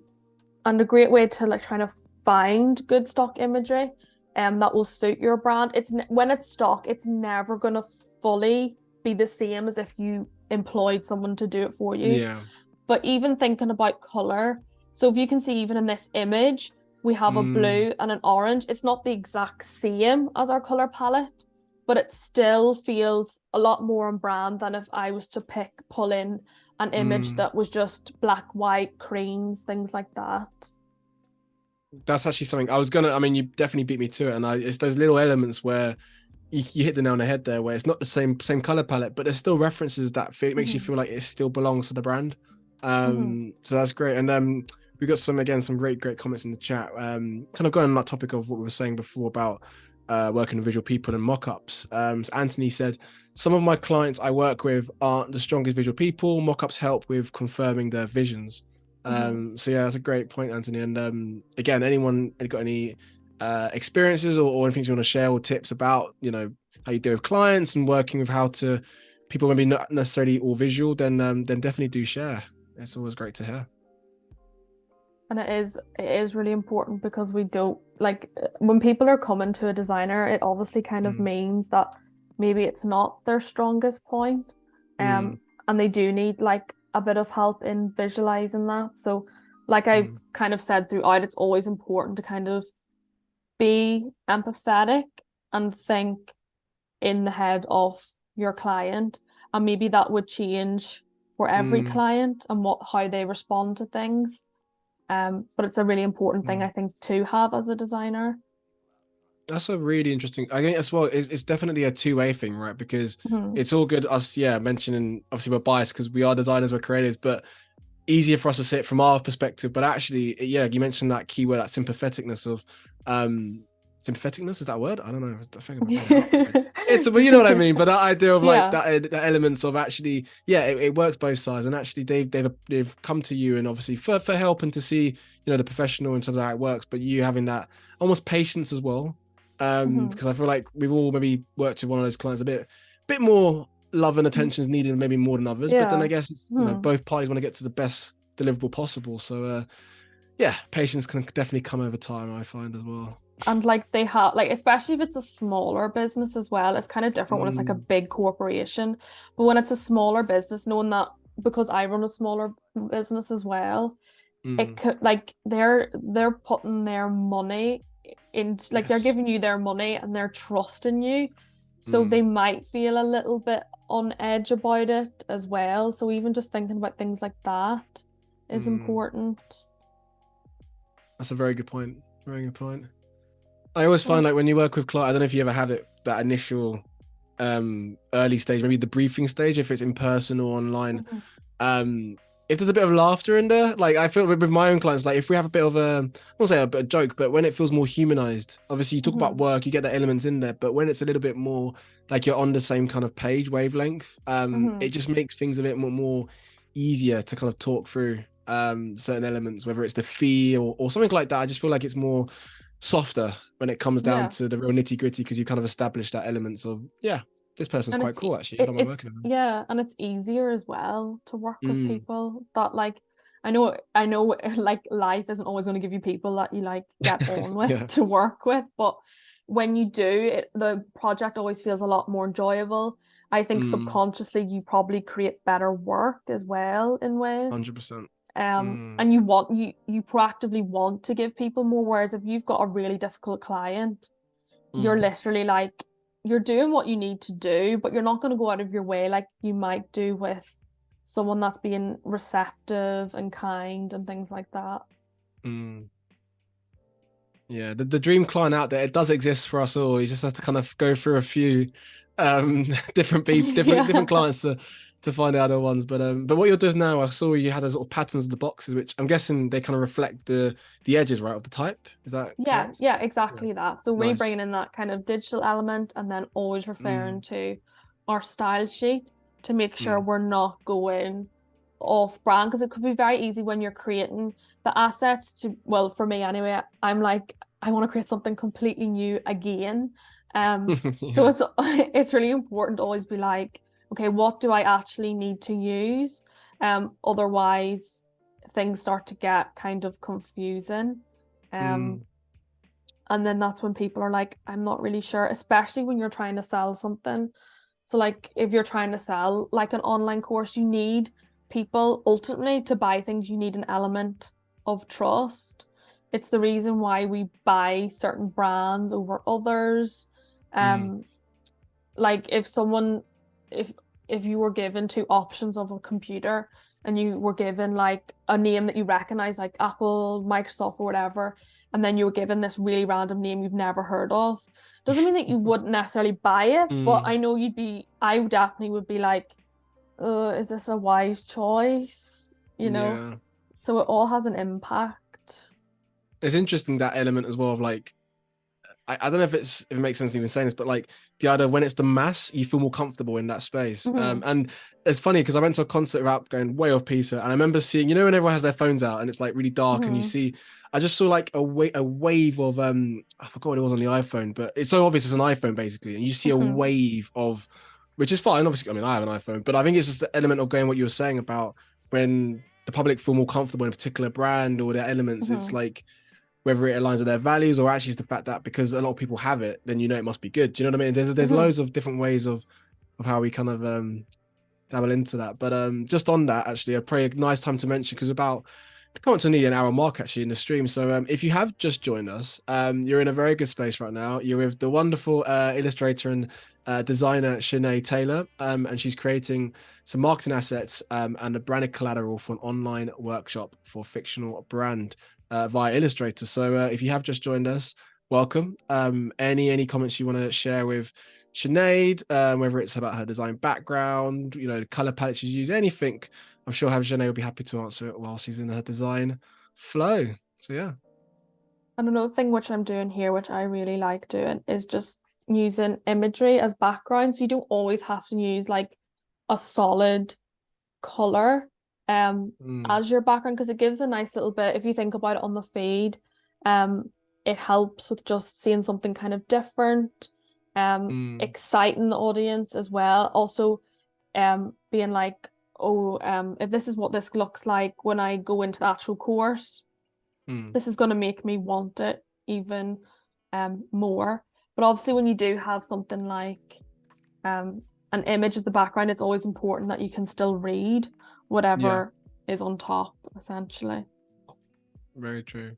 a great way to like trying to find good stock imagery that will suit your brand. When it's stock, it's never going to fully be the same as if you employed someone to do it for you. Yeah. But even thinking about color, so if you can see even in this image, we have a blue and an orange. It's not the exact same as our color palette, but it still feels a lot more on brand than if I was to pull in an image that was just black, white, creams, things like that. That's actually something I mean, you definitely beat me to it. And it's those little elements where you hit the nail on the head there, where it's not the same color palette, but there's still references that makes you feel like it still belongs to the brand. So that's great. And we got some great comments in the chat. Kind of going on that topic of what we were saying before about working with visual people and mockups. So Anthony said, some of my clients I work with aren't the strongest visual people. Mockups help with confirming their visions. So yeah, that's a great point, Anthony. And again, anyone got any experiences or anything you want to share or tips about, you know, how you deal with clients and working with how to people maybe not necessarily all visual, then definitely do share. It's always great to hear. And it is really important because we don't like when people are coming to a designer, it obviously kind of means that maybe it's not their strongest point. And they do need like a bit of help in visualizing that. So like I've kind of said throughout, it's always important to kind of be empathetic and think in the head of your client, and maybe that would change for every client and how they respond to things. But it's a really important thing I think to have as a designer. That's a really interesting. I think as well, it's definitely a two-way thing, right? Because it's all good us, mentioning obviously we're biased because we are designers, we're creators, but easier for us to see it from our perspective. But actually, you mentioned that keyword, that sympatheticness of sympatheticness, is that a word? I don't know. I think but you know what I mean. But that idea of like that elements of actually, it works both sides, and actually they've come to you and obviously for help and to see, you know, the professional in terms of how it works, but you having that almost patience as well. Because I feel like we've all maybe worked with one of those clients a bit more love and attention is needed, maybe more than others. But then I guess it's, you know, both parties want to get to the best deliverable possible. So patience can definitely come over time, I find as well. And like they have like especially if it's a smaller business as well, it's kind of different when it's like a Mm, big corporation. But when it's a smaller business, knowing that because I run a smaller business as well, it mm, could like they're putting their money in like they're yes. giving you their money and they're trusting you. So they Mm, might feel a little bit on edge about it as well. So even just thinking about things like that is mm. important. That's a very good point. Very good point. I always Oh, find like when you work with clients, I don't know if you ever have it that initial early stage, maybe the briefing stage, if it's in person or online. mhm, um if there's a bit of laughter in there, like I feel with my own clients, like if we have a bit of a, I won't say a bit of joke, but when it feels more humanized, obviously you talk about mhm, work, you get the elements in there, but when it's a little bit more like you're on the same kind of page wavelength, it mhm. just makes things a bit more easier to kind of talk through certain elements, whether it's the fee or something like that. I just feel like it's more softer when it comes down Yeah. to the real nitty gritty, because you kind of establish that elements of, yeah, this person's And quite cool actually, I don't mind it's working with them. yeah, and it's easier as well to work with Mm. people that like I know like life isn't always going to give you people that you like get on with Yeah. to work with, but when you do, the project always feels a lot more enjoyable. I think Mm. subconsciously you probably create better work as well in ways. 100%. And you proactively want to give people more, whereas if you've got a really difficult client, you're Mm. literally like you're doing what you need to do, but you're not going to go out of your way like you might do with someone that's being receptive and kind and things like that. Mm. Yeah, the dream client out there, it does exist for us all. You just have to kind of go through a few different people, different Yeah. clients to find out the ones. But what you're doing now, I saw you had a sort of patterns of the boxes, which I'm guessing they kind of reflect the edges, right, of the type. Is that Yeah, correct? yeah, Yeah. exactly that. So really Nice. bringing in that kind of digital element and then always referring Mm. to our style sheet to make sure Mm. we're not going off brand because it could be very easy when you're creating the assets to, well, for me anyway, I'm like, I want to create something completely new again. So Yeah. it's really important to always be like, okay, what do I actually need to use? Otherwise things start to get kind of confusing. Um, Mm. and then that's when people are like, I'm not really sure, especially when you're trying to sell something. So, like, if you're trying to sell like an online course, you need people ultimately to buy things, you need an element of trust. It's the reason why we buy certain brands over others. Mm. Um, like if someone if if you were given two options of a computer and you were given like a name that you recognize like Apple, Microsoft or whatever, and then you were given this really random name you've never heard of, doesn't mean that you wouldn't necessarily buy it, but Mm. I know I definitely would be like, is this a wise choice? Yeah. So it all has an impact. It's interesting that element as well of like, I don't know if it makes sense even saying this, but like the idea when it's the mass, you feel more comfortable in that space. Hmm. And it's funny because I went to a concert without going way off pizza, and I remember seeing, when everyone has their phones out and it's like really dark, and you Hmm. see, I just saw like a wave of I forgot what it was on the iPhone, but it's so obvious it's an iPhone basically, and you see a Hmm. wave of, which is fine. Obviously, I mean I have an iPhone, but I think it's just the element of going what you were saying about when the public feel more comfortable in a particular brand or their elements. It's Hmm. like whether it aligns with their values or actually it's the fact that because a lot of people have it, then it must be good. Do you know what I mean? There's Hmm. loads of different ways of how we kind of dabble into that. But just on that, actually, I pray a nice time to mention because about coming to nearly an hour mark actually in the stream. So if you have just joined us, you're in a very good space right now. You're with the wonderful illustrator and designer Sinead Taylor, and she's creating some marketing assets and a branded collateral for an online workshop for fictional brand via Illustrator. So if you have just joined us, welcome. Any comments you want to share with Sinead, whether it's about her design background, the color palette she's used, anything, I'm sure Sinead will be happy to answer it while she's in her design flow. So yeah. And another thing which I'm doing here, which I really like doing, is just using imagery as background. So you don't always have to use like a solid color Mm, as your background because it gives a nice little bit, if you think about it on the feed, um, it helps with just seeing something kind of different, mm, exciting the audience as well. Also, being like, oh, if this is what this looks like when I go into the actual course, mm, this is going to make me want it even more. But obviously when you do have something like an image as the background, it's always important that you can still read whatever is on top, essentially. Very true.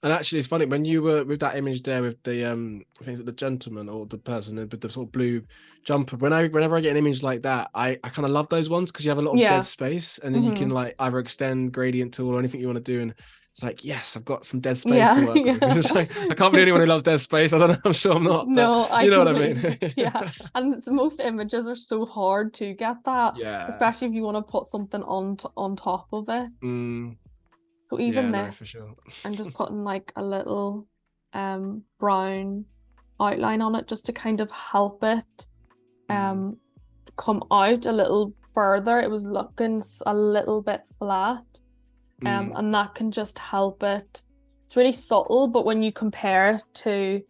And actually, it's funny when you were with that image there with the I think it's the gentleman or the person with the sort of blue jumper. Whenever I get an image like that, I kind of love those ones because you have a lot of dead space, and then you can like either extend gradient tool or anything you want to do, and it's like, yes, I've got some dead space to work with. It's like, I can't be the only one who loves dead space. I don't know. I'm sure I'm not. No, but you know what I mean. And most images are so hard to get that, especially if you want to put something on top of it. So even this, for sure. I'm just putting like a little brown outline on it just to kind of help it come out a little further. It was looking a little bit flat, and that can just help it. It's really subtle, but when you compare it to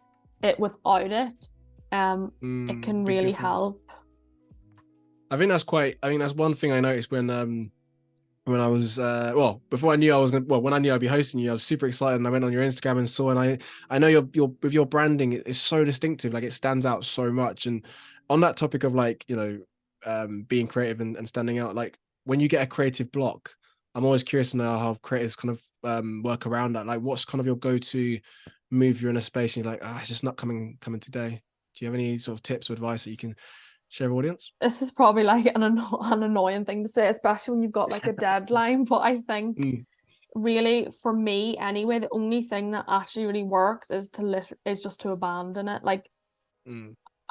it without it, it can really help. I think that's one thing I noticed when I was before I knew I was gonna, when I knew I'd be hosting you, I was super excited, and I went on your Instagram and saw, and I know your with your branding, it's so distinctive, like it stands out so much. And on that topic of like, you know, being creative and standing out, like when you get a creative block, I'm always curious to know how creators kind of work around that. Like, what's kind of your go-to move? You're in a space and you're like, it's just not coming today. Do you have any sort of tips or advice that you can share with audience? This is probably like an annoying thing to say, especially when you've got like a deadline, but I think really, for me anyway, the only thing that actually really works is just to abandon it. Like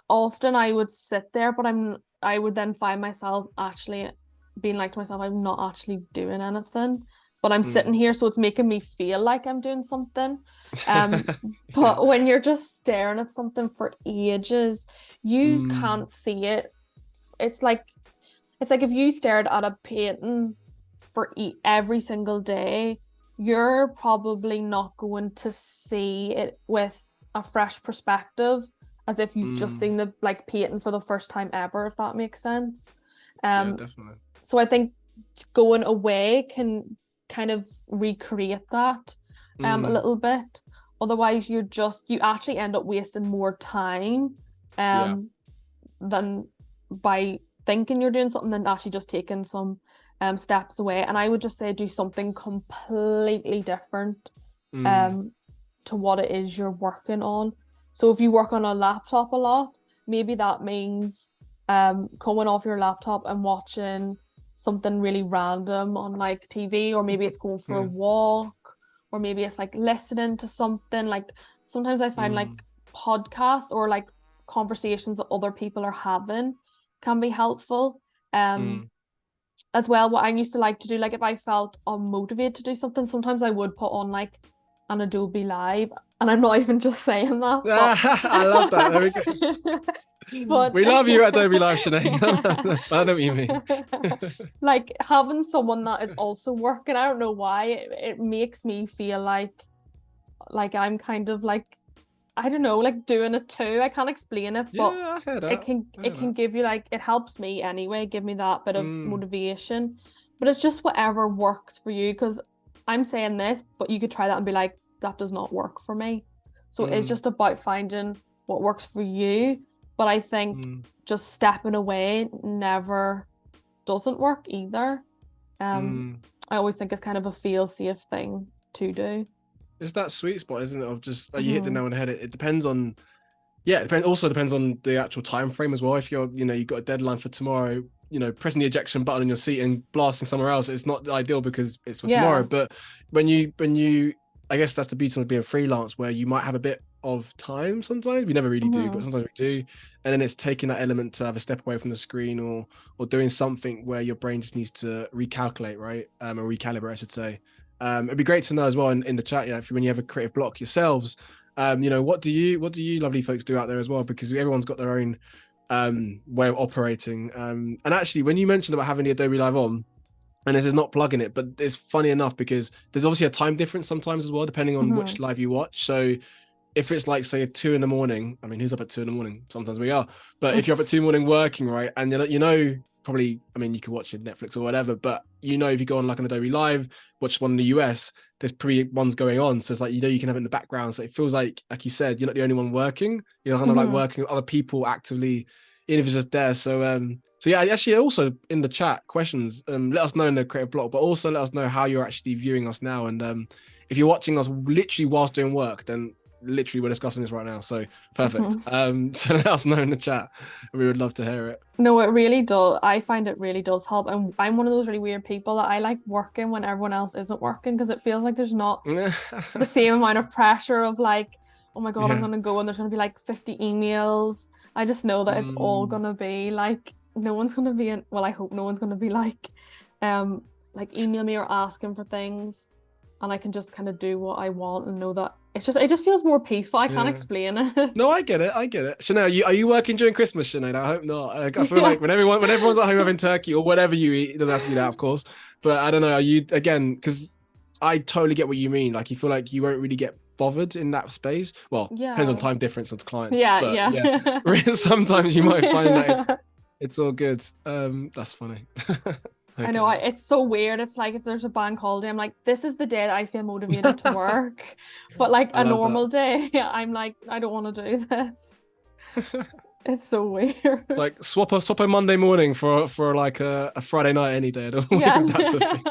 often I would sit there, but I would then find myself actually being like to myself, I'm not actually doing anything, but I'm sitting here, so it's making me feel like I'm doing something. But when you're just staring at something for ages, you can't see it. It's like if you stared at a painting for every single day, you're probably not going to see it with a fresh perspective, as if you've just seen the like painting for the first time ever, if that makes sense. Yeah, definitely. So I think going away can kind of recreate that a little bit. Otherwise, you actually end up wasting more time than by thinking you're doing something than actually just taking some steps away. And I would just say do something completely different to what it is you're working on. So if you work on a laptop a lot, maybe that means coming off your laptop and watching something really random on like TV, or maybe it's going for a walk, or maybe it's like listening to something. Like sometimes I find like podcasts or like conversations that other people are having can be helpful. As well, what I used to like to do, like if I felt unmotivated to do something, sometimes I would put on like an Adobe Live, and I'm not even just saying that. But... I love that. There we go. But we love you at Adobe Live, Sinead. I know what you mean. Like having someone that is also working, I don't know why, it makes me feel like I'm kind of like, I don't know, like doing it too. I can't explain it, but I heard that. it can give you like, it helps me anyway, give me that bit of motivation. But it's just whatever works for you, because I'm saying this, but you could try that and be like, that does not work for me. So it's just about finding what works for you. But I think just stepping away never doesn't work either. I always think it's kind of a feel-safe thing to do. It's that sweet spot, isn't it? Of just you hit the nail on the head. It depends on, also depends on the actual time frame as well. If you're, you've got a deadline for tomorrow, pressing the ejection button on your seat and blasting somewhere else, it's not ideal because it's for tomorrow. But when you, I guess that's the beauty of being freelance, where you might have a bit of time sometimes. We never really do, but sometimes we do. And then it's taking that element to have a step away from the screen, or doing something where your brain just needs to recalculate, right? Or recalibrate, I should say. It'd be great to know as well in the chat, when you have a creative block yourselves, what do you lovely folks do out there as well? Because everyone's got their own way of operating. And actually, when you mentioned about having the Adobe Live on, and this is not plugging it, but it's funny enough because there's obviously a time difference sometimes as well, depending on which live you watch. So if it's like, say, 2 a.m, I mean, who's up at 2 a.m? Sometimes we are, but if you're up at 2 a.m working, right, and probably, I mean, you could watch it Netflix or whatever, but you know, if you go on like an Adobe Live, watch one in the US, there's probably ones going on. So it's like, you know, you can have it in the background. So it feels like you said, you're not the only one working. You're kind of like working with other people actively, even if it's just there. So yeah, actually also in the chat questions, let us know in the creative block, but also let us know how you're actually viewing us now. And if you're watching us literally whilst doing work, then literally we're discussing this right now. So perfect. So let us know in the chat. We would love to hear it. No, it really does. I find it really does help. And I'm one of those really weird people that I like working when everyone else isn't working, because it feels like there's not the same amount of pressure of like, oh my God, I'm gonna go and there's gonna be like 50 emails. I just know that it's all gonna be like, no one's gonna be in, well, I hope no one's gonna be like email me or asking for things, and I can just kind of do what I want and know that it just feels more peaceful. I can't explain it. No, I get it. Sinead, are you working during Christmas, Sinead? I hope not. I feel like when everyone's at home having turkey or whatever you eat, it doesn't have to be that, of course. But I don't know. Are you, again, because I totally get what you mean. Like, you feel like you won't really get bothered in that space. Well, depends on time difference of clients. But sometimes you might find that it's all good. That's funny. Okay. I know, it's so weird. It's like if there's a bank holiday, I'm like, this is the day that I feel motivated to work. But like a normal day, I'm like, I don't want to do this. It's so weird. Like swap a Monday morning for like a Friday night any day. That's a thing.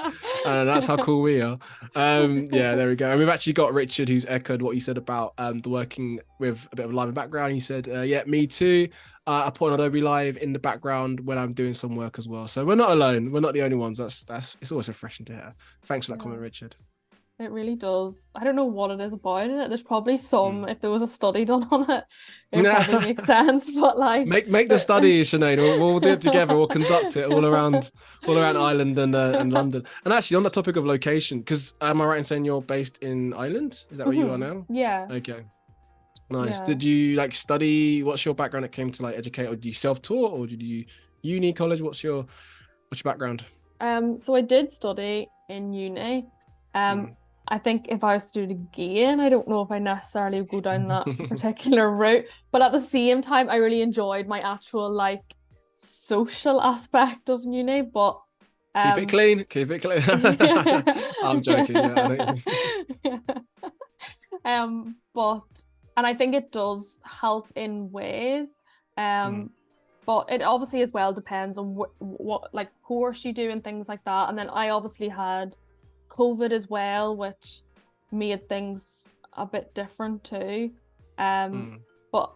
And that's how cool we are. Yeah, there we go. And we've actually got Richard, who's echoed what you said about the working with a bit of a live background. He said, yeah, me too. I put on Adobe Live in the background when I'm doing some work as well. So we're not alone. We're not the only ones. That's it's always refreshing to hear. Thanks for that comment, Richard. It really does. I don't know what it is about it. There's probably some, if there was a study done on it, it probably makes sense. But like, make the study, Sinead. We'll do it together. We'll conduct it all around Ireland and London. And actually, on the topic of location, because am I right in saying you're based in Ireland? Is that where you are now? Yeah. Okay. Nice. Yeah. Did you like study? What's your background? It came to like educate, or did you self-taught, or did you uni, college? What's your background? So I did study in uni. I think if I was to do it again, I don't know if I necessarily would go down that particular route. But at the same time, I really enjoyed my actual like social aspect of uni. But keep it clean. I'm joking. But and I think it does help in ways. But it obviously as well depends on what like course you do and things like that. And then I obviously had COVID as well, which made things a bit different too. But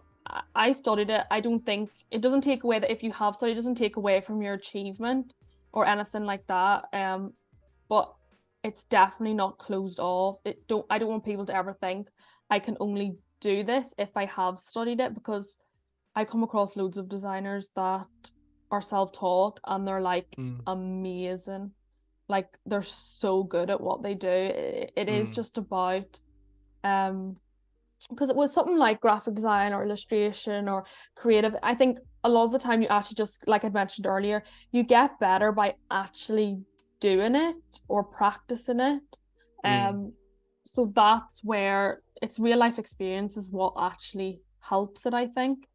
I studied it. I don't think it doesn't take away that if you have studied, it doesn't take away from your achievement or anything like that. But it's definitely not closed off. I don't want people to ever think I can only do this if I have studied it, because I come across loads of designers that are self-taught and they're like amazing. Like they're so good at what they do. It is just about because it was something like graphic design or illustration or creative. I think a lot of the time you actually just, like I mentioned earlier, you get better by actually doing it or practicing it. So that's where it's real life experience is what actually helps it, I think,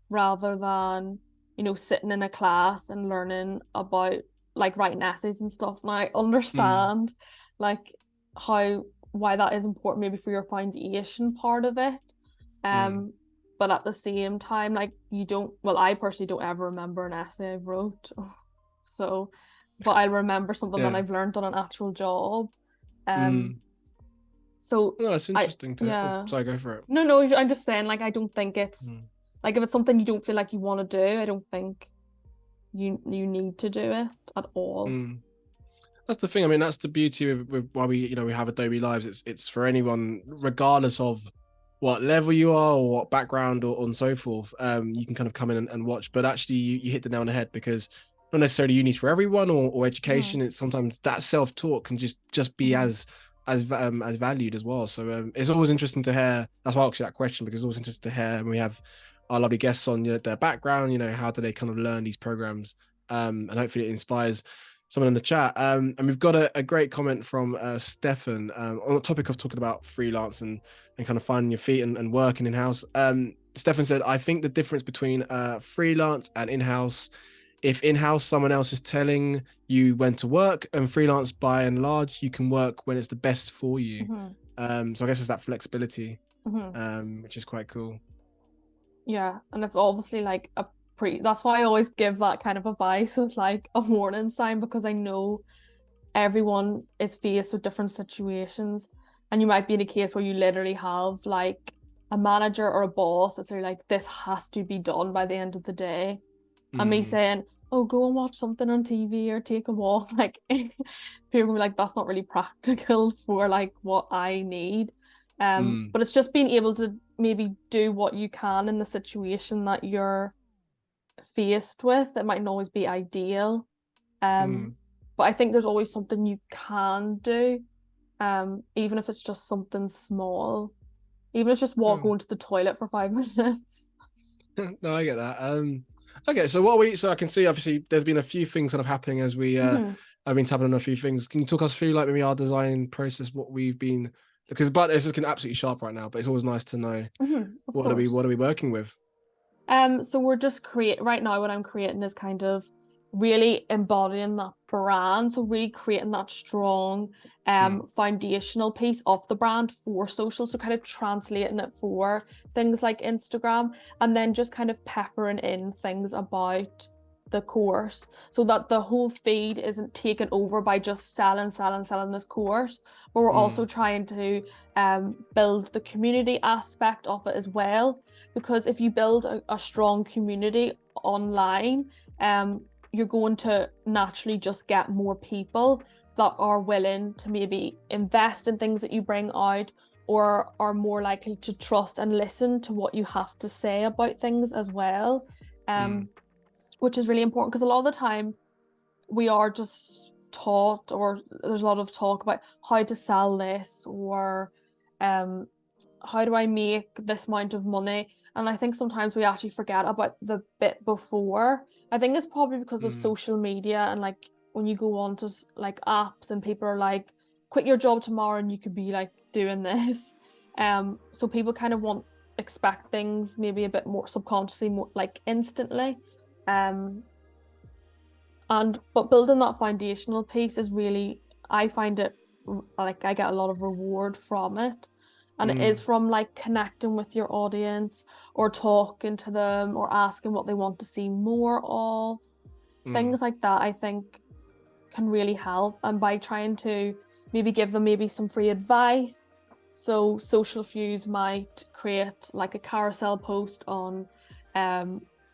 rather than, you know, sitting in a class and learning about like writing essays and stuff. And I understand like why that is important maybe for your foundation part of it. But at the same time, like I personally don't ever remember an essay I wrote. So, but I remember something that I've learned on an actual job. So no, it's interesting sorry, go for it. No, I'm just saying, like, I don't think it's like if it's something you don't feel like you want to do, I don't think you need to do it at all. That's the thing. I mean, that's the beauty with why we have Adobe Lives. It's for anyone, regardless of what level you are or what background or and so forth. You can kind of come in and watch, but actually you hit the nail on the head, because not necessarily uni for everyone or education. It's sometimes that self-taught can just be as valued as well. So it's always interesting to hear. That's why I asked you that question, because it's always interesting to hear when we have our lovely guests on, their background, how do they kind of learn these programs, and hopefully it inspires someone in the chat. And we've got a great comment from Stefan on the topic of talking about freelance and kind of finding your feet and working in-house. Stefan said, I think the difference between freelance and in-house if in-house someone else is telling you when to work, and freelance by and large, you can work when it's the best for you. So I guess it's that flexibility, which is quite cool. Yeah, and it's obviously like that's why I always give that kind of advice with like a warning sign, because I know everyone is faced with different situations, and you might be in a case where you literally have like a manager or a boss that's like, this has to be done by the end of the day. And me saying, oh, go and watch something on TV or take a walk, like people will be like, that's not really practical for like what I need. But it's just being able to maybe do what you can in the situation that you're faced with. It mightn't always be ideal. But I think there's always something you can do, even if it's just something small. Even if it's just going to the toilet for 5 minutes. No, I get that. Okay, so so I can see obviously there's been a few things kind of happening as we I've been tapping on a few things. Can you talk us through like maybe our design process, what we've been, because but it's looking absolutely sharp right now, but it's always nice to know what are we working with. So we're just right now what I'm creating is kind of really embodying that brand, so really creating that strong foundational piece of the brand for social, so kind of translating it for things like Instagram, and then just kind of peppering in things about the course so that the whole feed isn't taken over by just selling this course, but we're also trying to build the community aspect of it as well, because if you build a strong community online, you're going to naturally just get more people that are willing to maybe invest in things that you bring out, or are more likely to trust and listen to what you have to say about things as well, which is really important, because a lot of the time we are just taught, or there's a lot of talk about how to sell this, or how do I make this amount of money, and I think sometimes we actually forget about the bit before. I think it's probably because of social media, and like when you go on to like apps and people are like, quit your job tomorrow and you could be like doing this. So people kind of expect things maybe a bit more subconsciously, more like instantly. But building that foundational piece is really, I find it like I get a lot of reward from it. And it is from like connecting with your audience, or talking to them, or asking what they want to see more of. Things like that, I think, can really help. And by trying to maybe give them maybe some free advice. So Social Fuse might create like a carousel post on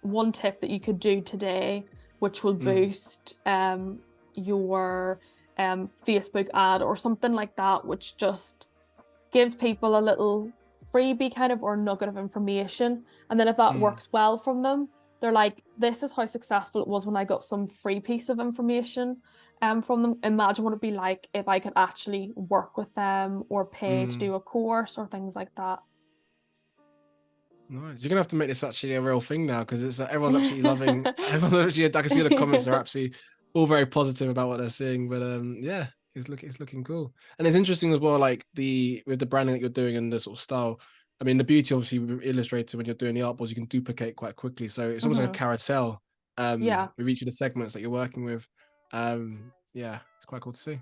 one tip that you could do today, which will boost your Facebook ad or something like that, which just gives people a little freebie kind of, or nugget of information. And then if that works well from them, they're like, this is how successful it was when I got some free piece of information from them. Imagine what it'd be like if I could actually work with them, or pay to do a course, or things like that. Nice. You're gonna have to make this actually a real thing now, because it's everyone's absolutely loving. Everyone's actually, I can see the comments are absolutely all very positive about what they're seeing. But yeah, it's looking cool, and it's interesting as well. Like with the branding that you're doing and the sort of style. I mean, the beauty obviously with Illustrator, when you're doing the artboards, you can duplicate quite quickly. So it's almost like a carousel. With each of the segments that you're working with. Yeah, it's quite cool to see.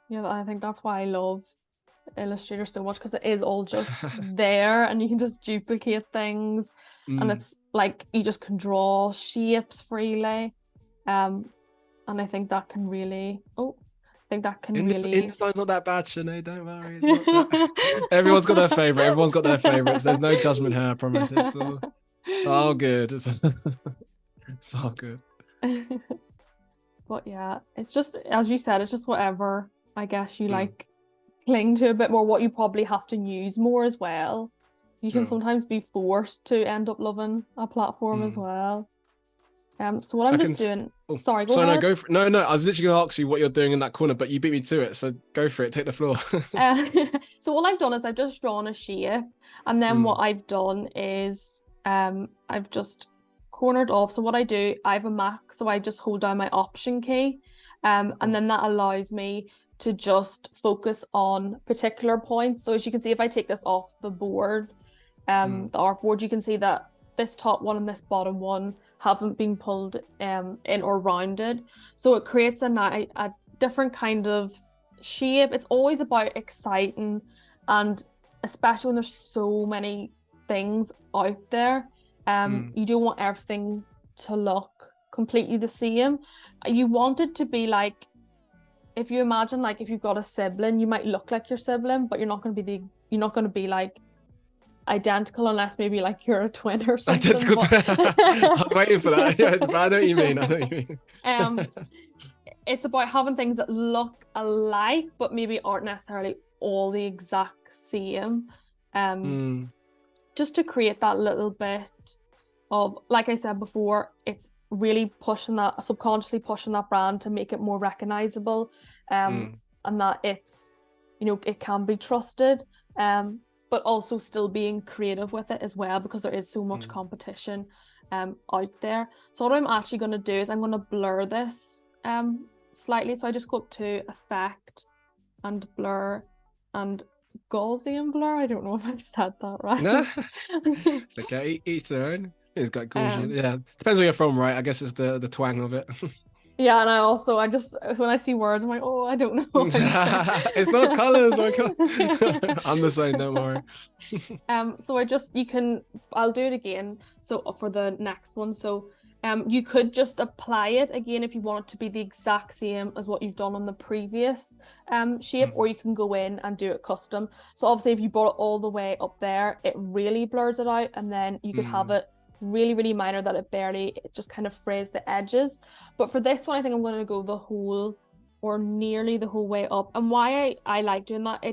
Yeah, I think that's why I love Illustrator so much, because it is all just there, and you can just duplicate things, and it's like you just can draw shapes freely, and I think that can really InDesign's not that bad, Sinead, don't worry, it's not that. Everyone's got their favorites. There's no judgment here, I promise. It's all good. It's all good. But yeah, it's just, as you said, it's just whatever I guess you like cling to a bit more, what you probably have to use more as well. You can sometimes be forced to end up loving a platform as well. So what I'm just doing. Sorry, go ahead. No, I was literally going to ask you what you're doing in that corner, but you beat me to it, so go for it. Take the floor. So what I've done is I've just drawn a shape, and then what I've done is I've just cornered off. So what I do, I have a Mac, so I just hold down my Option key, and then that allows me to just focus on particular points. So as you can see, if I take this off the board, the artboard, you can see that this top one and this bottom one haven't been pulled in or rounded. So it creates a different kind of shape. It's always about exciting, and especially when there's so many things out there, you don't want everything to look completely the same. You want it to be like, if you imagine like if you've got a sibling, you might look like your sibling, but you're not going to be like identical, unless maybe like you're a twin or something. Identical twin. I was waiting for that. Yeah, but I know what you mean. It's about having things that look alike, but maybe aren't necessarily all the exact same. Just to create that little bit of, like I said before, it's really subconsciously pushing that brand to make it more recognizable, and that it's, it can be trusted, but also still being creative with it as well, because there is so much competition out there. So what I'm actually going to do is I'm going to blur this slightly. So I just go up to Effect and Blur and Gaussian blur. I don't know if I've said that right. No, it's okay. Each their own. It's got Gaussian. Yeah, depends where you're from, right? I guess it's the twang of it. Yeah, and I just when I see words, I'm like, oh, I don't know. It's not colors. I'm the same. Don't worry. So I'll do it again. So for the next one, so you could just apply it again if you want it to be the exact same as what you've done on the previous shape, or you can go in and do it custom. So obviously, if you brought it all the way up there, it really blurs it out, and then you could have it really, really minor that it just kind of frays the edges. But for this one, I think I'm going to go the whole or nearly the whole way up. And why I like doing that,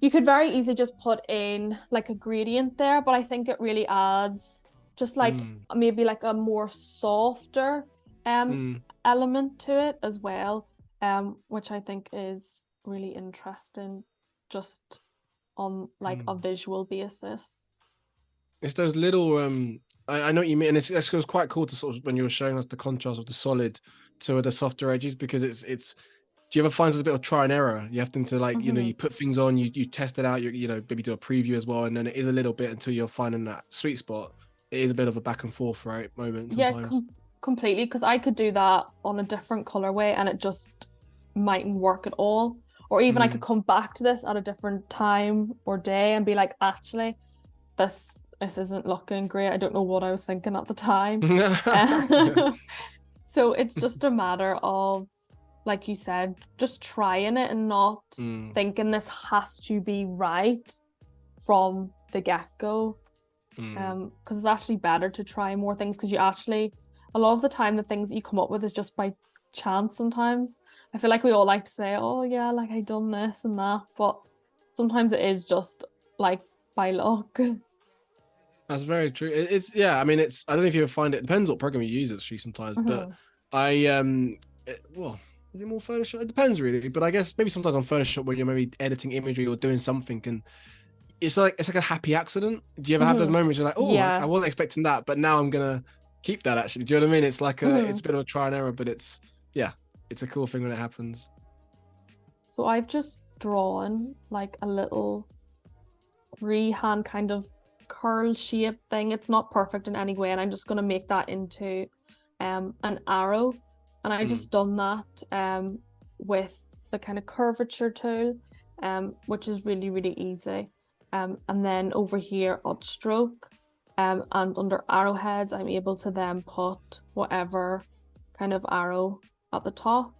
you could very easily just put in like a gradient there, but I think it really adds just like maybe like a more softer element to it as well, which I think is really interesting just on like a visual basis. It's those little I know what you mean, and it was quite cool to sort of, when you were showing us the contrast of the solid to the softer edges, because it's do you ever find there's a bit of try and error? You have to like, you put things on, you test it out, you maybe do a preview as well, and then it is a little bit until you're finding that sweet spot. It is a bit of a back and forth, right, moment sometimes. Yeah, completely, because I could do that on a different colorway and it just mightn't work at all. Or even I could come back to this at a different time or day and be like, actually, this isn't looking great. I don't know what I was thinking at the time. So it's just a matter of, like you said, just trying it and not thinking this has to be right from the get-go. Because it's actually better to try more things, because a lot of the time the things that you come up with is just by chance sometimes. I feel like we all like to say, oh yeah, like I done this and that, but sometimes it is just like by luck. That's very true. It's I mean, I don't know if you ever find it depends what program you use actually sometimes, but well, is it more Photoshop? It depends really, but I guess maybe sometimes on Photoshop when you're maybe editing imagery or doing something, and it's like a happy accident. Do you ever have those moments you're like, oh, yes. I wasn't expecting that, but now I'm gonna keep that actually. Do you know what I mean? It's like it's a bit of a try and error, but it's a cool thing when it happens. So I've just drawn like a little freehand kind of curl shape thing. It's not perfect in any way, and I'm just going to make that into an arrow, and I just done that with the kind of curvature tool, which is really, really easy, and then over here odd stroke, and under arrowheads I'm able to then put whatever kind of arrow at the top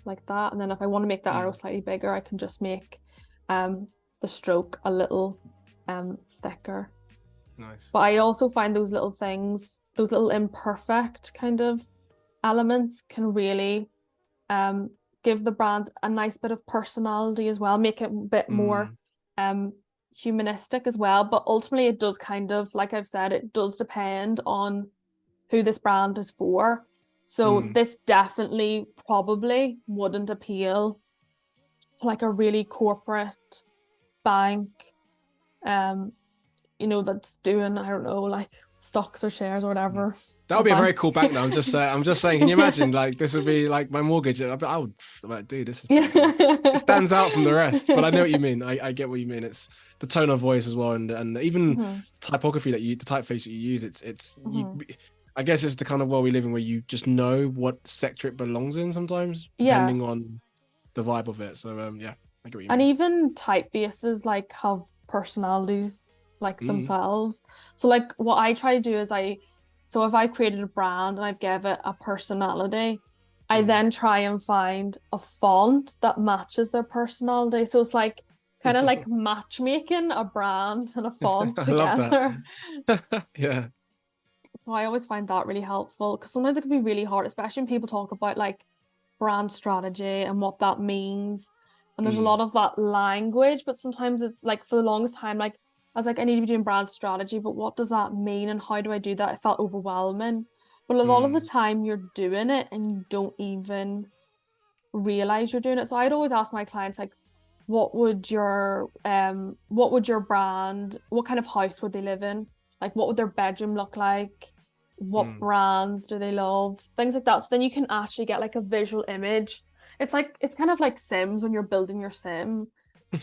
like that, and then if I want to make that arrow slightly bigger, I can just make the stroke a little thicker. Nice. But I also find those little things, those little imperfect kind of elements can really give the brand a nice bit of personality as well, make it a bit more humanistic as well. But ultimately it does kind of, like I've said, it does depend on who this brand is for. So this definitely probably wouldn't appeal to like a really corporate bank, that's doing, I don't know, like stocks or shares or whatever. That would be a very cool bank though. I'm just saying, can you imagine, like, this would be like my mortgage? I would like, dude, this is pretty good. It stands out from the rest, but I know what you mean. I get what you mean. It's the tone of voice as well, and even typography the typeface that you use. I guess it's the kind of world we live in where you just know what sector it belongs in sometimes, depending on the vibe of it. So yeah, I get what you mean. And even typefaces like have personalities like themselves. So like what I try to do is so if I've created a brand and I've given it a personality, I then try and find a font that matches their personality. So it's like kind of like matchmaking a brand and a font together. Yeah. So I always find that really helpful because sometimes it can be really hard, especially when people talk about like brand strategy and what that means. And there's a lot of that language, but sometimes it's like for the longest time, like I was like, I need to be doing brand strategy, but what does that mean and how do I do that? It felt overwhelming. But a lot of the time you're doing it and you don't even realize you're doing it. So I'd always ask my clients like, what would your brand, what kind of house would they live in? Like what would their bedroom look like? What brands do they love? Things like that. So then you can actually get like a visual image. It's kind of like Sims when you're building your sim.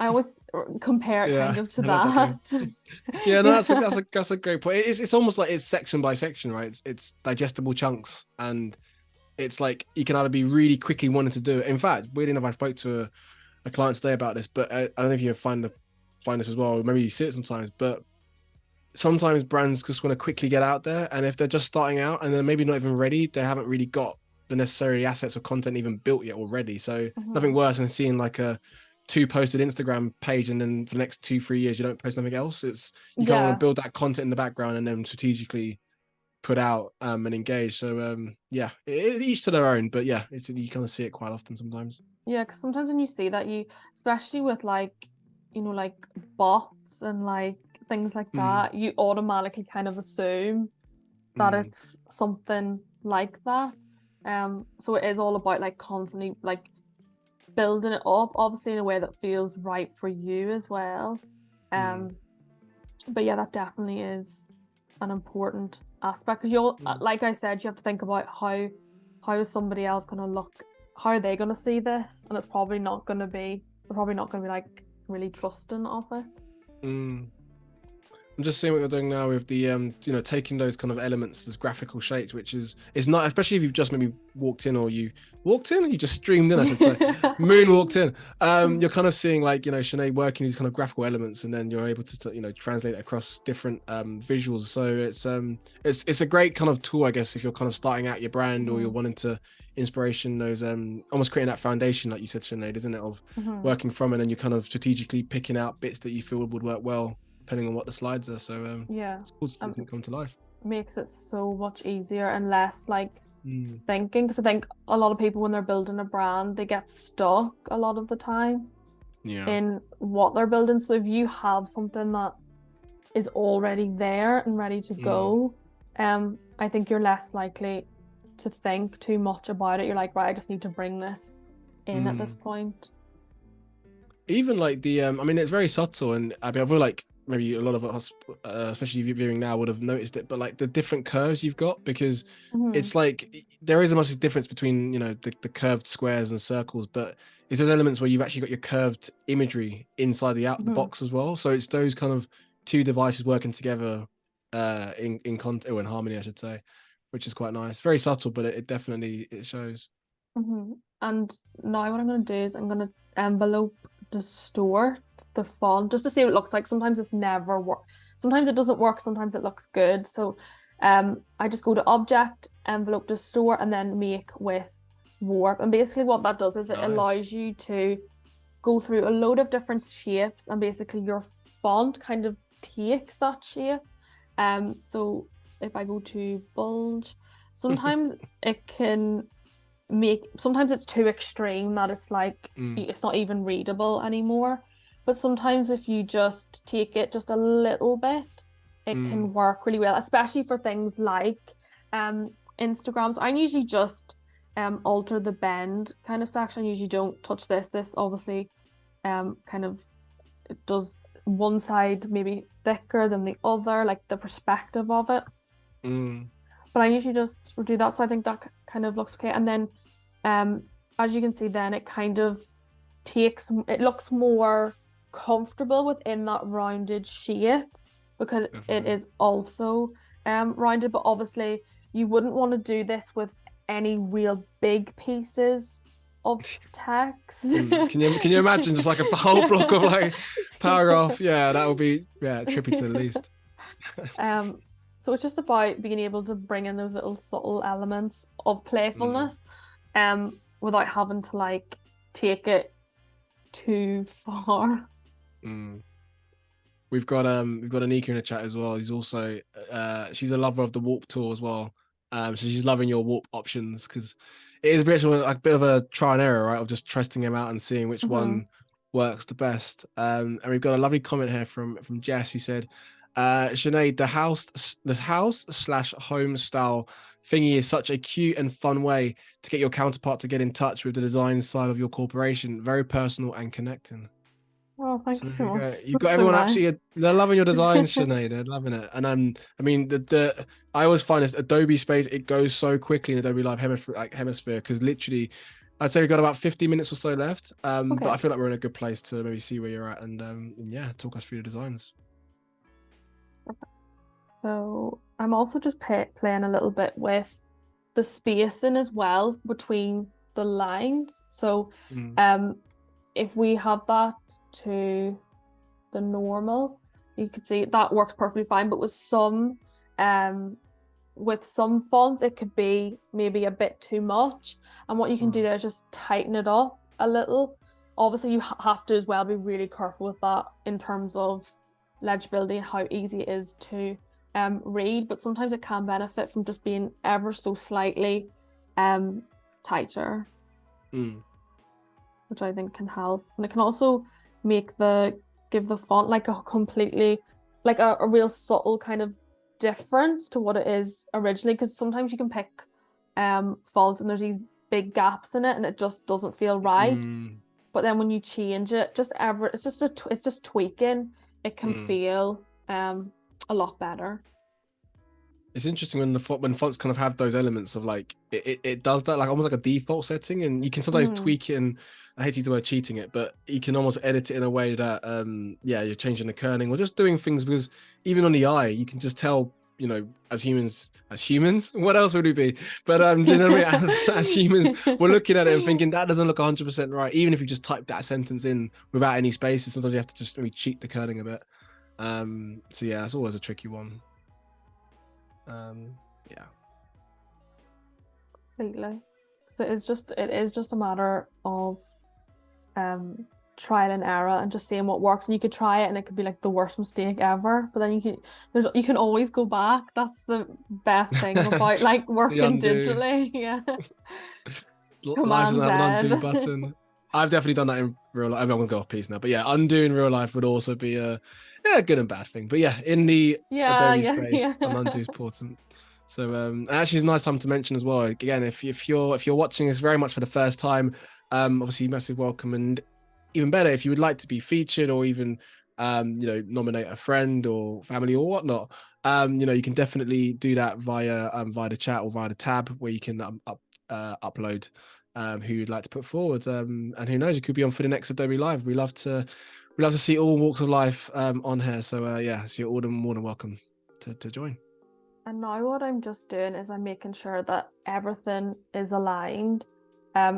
I always compare it kind of to that. Yeah, no, that's a great point. It's almost like it's section by section, right? It's digestible chunks, and it's like you can either be really quickly wanting to do it. In fact, weirdly enough, I spoke to a client today about this, but I don't know if you find this as well. Maybe you see it sometimes, but sometimes brands just want to quickly get out there, and if they're just starting out and they're maybe not even ready, they haven't really got the necessary assets or content even built yet already. So nothing worse than seeing like a 2 posted Instagram page and then for the next 2-3 years you don't post nothing else. You kind of want to build that content in the background and then strategically put out and engage. So yeah, each to their own, but yeah, you kind of see it quite often sometimes. Yeah, because sometimes when you see that, especially with like like bots and like things like that, you automatically kind of assume that it's something like that. So it is all about like constantly like building it up, obviously in a way that feels right for you as well. But yeah, that definitely is an important aspect because like I said, you have to think about how is somebody else going to look, how are they going to see this, and it's probably not going to be, they're probably not going to be like really trusting of it. I'm just seeing what you're doing now with the taking those kind of elements as graphical shapes, which is not, especially if you've just maybe walked in or you just streamed in, I should say. Moon walked in. You're kind of seeing like Sinead working these kind of graphical elements, and then you're able to translate it across different visuals. So it's a great kind of tool, I guess, if you're kind of starting out your brand or you're wanting to inspiration those almost creating that foundation, like you said, Sinead, isn't it, of working from it, and you're kind of strategically picking out bits that you feel would work well depending on what the slides are. So yeah, it's cool to see them come to life. Makes it so much easier and less like thinking, because I think a lot of people when they're building a brand, they get stuck a lot of the time in what they're building. So if you have something that is already there and ready to go, I think you're less likely to think too much about it. You're like, right, I just need to bring this in at this point. Even like the I mean, it's very subtle, and I feel like maybe a lot of us, especially if you're viewing now, would have noticed it, but like the different curves you've got, because it's like there is a massive difference between the curved squares and circles, but it's those elements where you've actually got your curved imagery inside the box as well. So it's those kind of two devices working together in content, or in harmony, I should say, which is quite nice. Very subtle, but it definitely shows. And now what I'm going to do is I'm going to envelope Distort the font just to see what it looks like. Sometimes it's never work, sometimes it doesn't work, sometimes it looks good. So I just go to Object, Envelope, Distort, and then Make with Warp. And basically what that does is it allows you to go through a load of different shapes, and basically your font kind of takes that shape. So if I go to bulge, sometimes it can sometimes it's too extreme that it's like it's not even readable anymore, but sometimes if you just take it just a little bit, it can work really well, especially for things like Instagram. So I usually just alter the bend kind of section. I usually don't touch this obviously kind of it does one side maybe thicker than the other, like the perspective of it. But I usually just do that, so I think that kind of looks okay. And then as you can see, then it kind of it looks more comfortable within that rounded shape, because it is also rounded. But obviously you wouldn't want to do this with any real big pieces of text. Can you imagine just like a whole block of like paragraph? Yeah, that would be trippy to the least. So it's just about being able to bring in those little subtle elements of playfulness, without having to like take it too far. We've got Anika in the chat as well. He's also she's a lover of the warp tool as well. So she's loving your warp options, because it is a bit of a try and error, right? Of just testing them out and seeing which one works the best. And we've got a lovely comment here from Jess, who said, Sinead, the house/home style thingy is such a cute and fun way to get your counterpart to get in touch with the design side of your corporation. Very personal and connecting. Oh, thank you so much. You've got everyone absolutely, they're loving your design, Sinead. They're loving it. And I mean, I always find this Adobe space, it goes so quickly in Adobelive hemisphere, because literally, I'd say we've got about 50 minutes or so left. But I feel like we're in a good place to maybe see where you're at and yeah, talk us through the designs. So I'm also just playing a little bit with the spacing as well between the lines. So if we have that to the normal, you could see that works perfectly fine. But with some fonts, it could be maybe a bit too much. And what you can do there is just tighten it up a little. Obviously, you have to as well be really careful with that in terms of legibility and how easy it is to read. But sometimes it can benefit from just being ever so slightly tighter. Which I think can help. And it can also give the font like a completely, like a real subtle kind of difference to what it is originally, because sometimes you can pick fonts and there's these big gaps in it and it just doesn't feel right. But then when you change it, it's just tweaking, it can feel a lot better. It's interesting when fonts kind of have those elements of like it does that, like almost like a default setting, and you can sometimes tweak it, and I hate to use the word cheating it, but you can almost edit it in a way that you're changing the kerning or just doing things, because even on the eye you can just tell, you know, as humans, what else would we be? But generally as humans, we're looking at it and thinking that doesn't look 100% right, even if you just type that sentence in without any spaces. Sometimes you have to just maybe cheat the kerning a bit. So yeah, it's always a tricky one. Yeah, completely. So it is just a matter of trial and error and just seeing what works. And you could try it and it could be like the worst mistake ever, but then you can always go back. That's the best thing about like working digitally. Yeah. Life doesn't have an undo button. I've definitely done that in real life. I mean, I'm gonna go off piece now, but yeah, undo in real life would also be a good and bad thing. But yeah, in the Adobe space, an undo is important. So actually, it's a nice time to mention as well. Again, if you're watching this very much for the first time, obviously massive welcome, and even better if you would like to be featured or even nominate a friend or family or whatnot. You can definitely do that via the chat or via the tab where you can upload who you'd like to put forward, and who knows, you could be on for the next Adobelive. We love to see all walks of life on here. So so you're all more than welcome to join. And now what I'm just doing is I'm making sure that everything is aligned.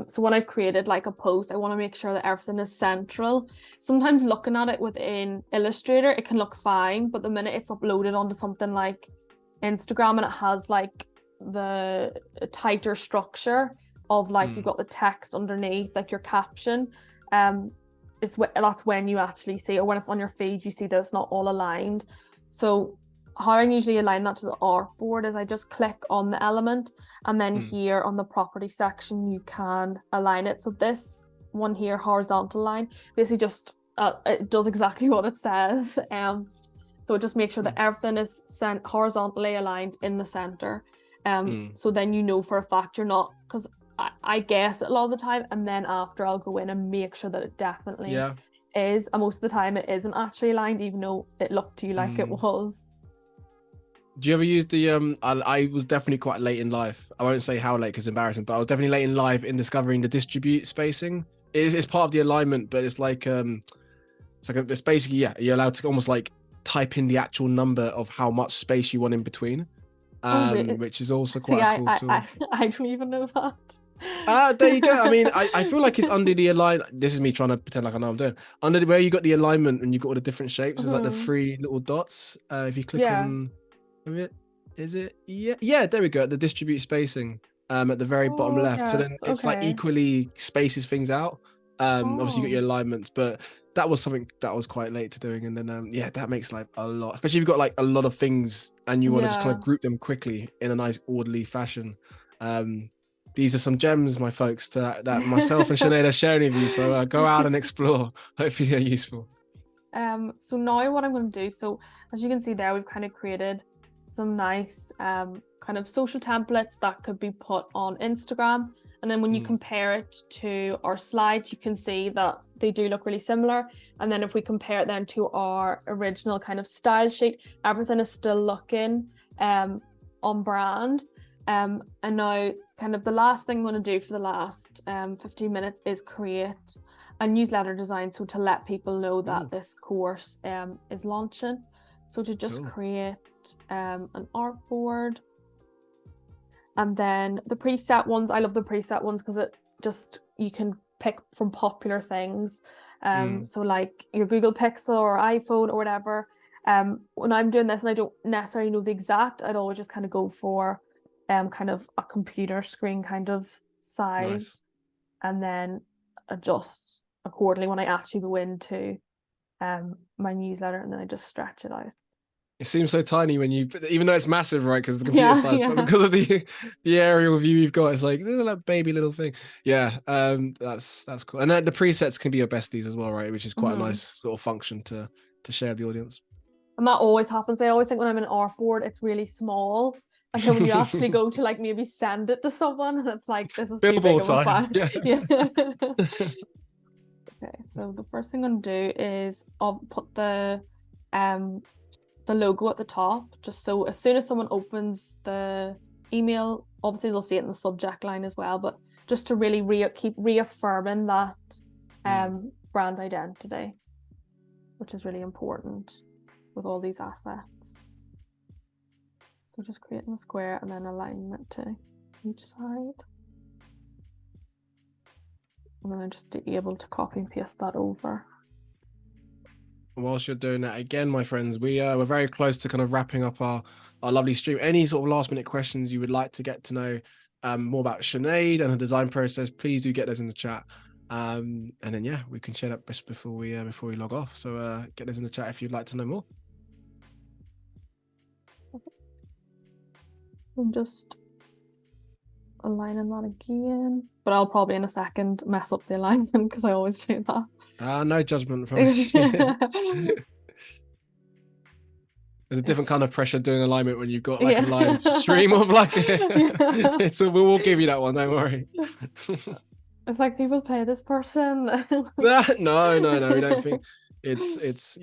So when I've created like a post, I want to make sure that everything is central. Sometimes looking at it within Illustrator, it can look fine, but the minute it's uploaded onto something like Instagram and it has like the tighter structure of like you've got the text underneath, like your caption, that's when you actually see, or when it's on your feed, you see that it's not all aligned. So how I usually align that to the artboard is I just click on the element, and then here on the property section you can align it. So this one here, horizontal line, basically just it does exactly what it says. So it just makes sure that everything is horizontally aligned in the center. So then you know for a fact you're not, because I guess a lot of the time, and then after I'll go in and make sure that it definitely is, and most of the time it isn't actually aligned, even though it looked to you like it was. Do you ever use the I was definitely quite late in life. I won't say how late because it's embarrassing, but I was definitely late in life in discovering the distribute spacing. It's part of the alignment, but it's like it's basically, yeah, you're allowed to almost like type in the actual number of how much space you want in between. Really? Which is also See, quite a cool tool. I don't even know that. There you go. I mean, I feel like it's under the alignment. This is me trying to pretend like I know what I'm doing. Under where you got the alignment and you got all the different shapes, there's like the 3 little dots. If you click on it, is it? Yeah, there we go. The distribute spacing at the very bottom left. So then it's like equally spaces things out. Obviously you got your alignments, but that was something that was quite late to doing. And then yeah, that makes like a lot, especially if you've got like a lot of things and you want to just kind of group them quickly in a nice orderly fashion. These are some gems, my folks, that myself and Sinead are sharing with you. So go out and explore. Hopefully they're useful. So now what I'm going to do, so as you can see there, we've kind of created some nice kind of social templates that could be put on Instagram. And then when you compare it to our slides, you can see that they do look really similar. And then if we compare it then to our original kind of style sheet, everything is still looking on brand. And now kind of the last thing I'm going to do for the last 15 minutes is create a newsletter design, so to let people know that this course is launching. So to just create an artboard, and then the preset ones, I love the preset ones because it just, you can pick from popular things, so like your Google Pixel or iPhone or whatever. When I'm doing this and I don't necessarily know the exact, I'd always just kind of go for kind of a computer screen kind of size, and then adjust accordingly when I actually go into my newsletter, and then I just stretch it out. It seems so tiny when you, even though it's massive, right? Because the computer size, but because of the aerial view you've got, it's like that baby little thing. Yeah, that's cool. And then the presets can be your besties as well, right? Which is quite a nice sort of function to share with the audience. And that always happens. I always think when I'm in an artboard, it's really small. And then when you actually go to like maybe send it to someone, and it's like, this is too big of a file. Yeah. Okay, so the first thing I'm gonna do is I'll put the logo at the top, just so as soon as someone opens the email, obviously they'll see it in the subject line as well, but just to really keep reaffirming that brand identity, which is really important with all these assets. So just creating a square and then alignment to each side. And then I'm just able to copy and paste that over. Whilst you're doing that, again, my friends, we're very close to kind of wrapping up our lovely stream. Any sort of last minute questions you would like to get to know more about Sinead and her design process, please do get those in the chat. And then yeah, we can share that just before we log off. So get those in the chat if you'd like to know more. I'm just aligning that again, but I'll probably in a second mess up the alignment because I always do that. No judgment from us. There's a different kind of pressure doing alignment when you've got like a live stream of like we'll give you that one, don't worry. It's like, people pay this person. No, we don't think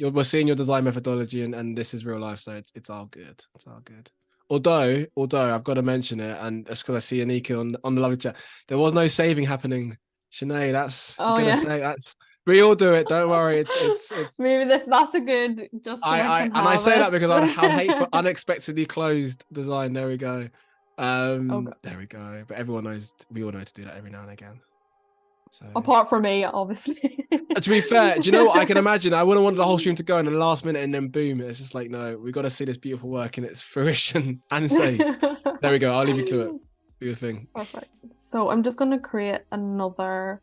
we're seeing your design methodology and this is real life, so it's all good. It's all good. Although I've got to mention it, and that's because I see Anika on the lovely chat. There was no saving happening, Sinead. That's say that's. We all do it. Don't worry. It's maybe that's a good. Just so I say that because I'd hate for unexpectedly closed design. There we go. There we go. But everyone knows. We all know to do that every now and again. So apart from me, obviously. To be fair, do you know what I can imagine? I wouldn't want the whole stream to go in the last minute and then boom. It's just like, no, we've got to see this beautiful work in its fruition and saved. There we go. I'll leave you to it. Do your thing. Perfect. So I'm just going to create another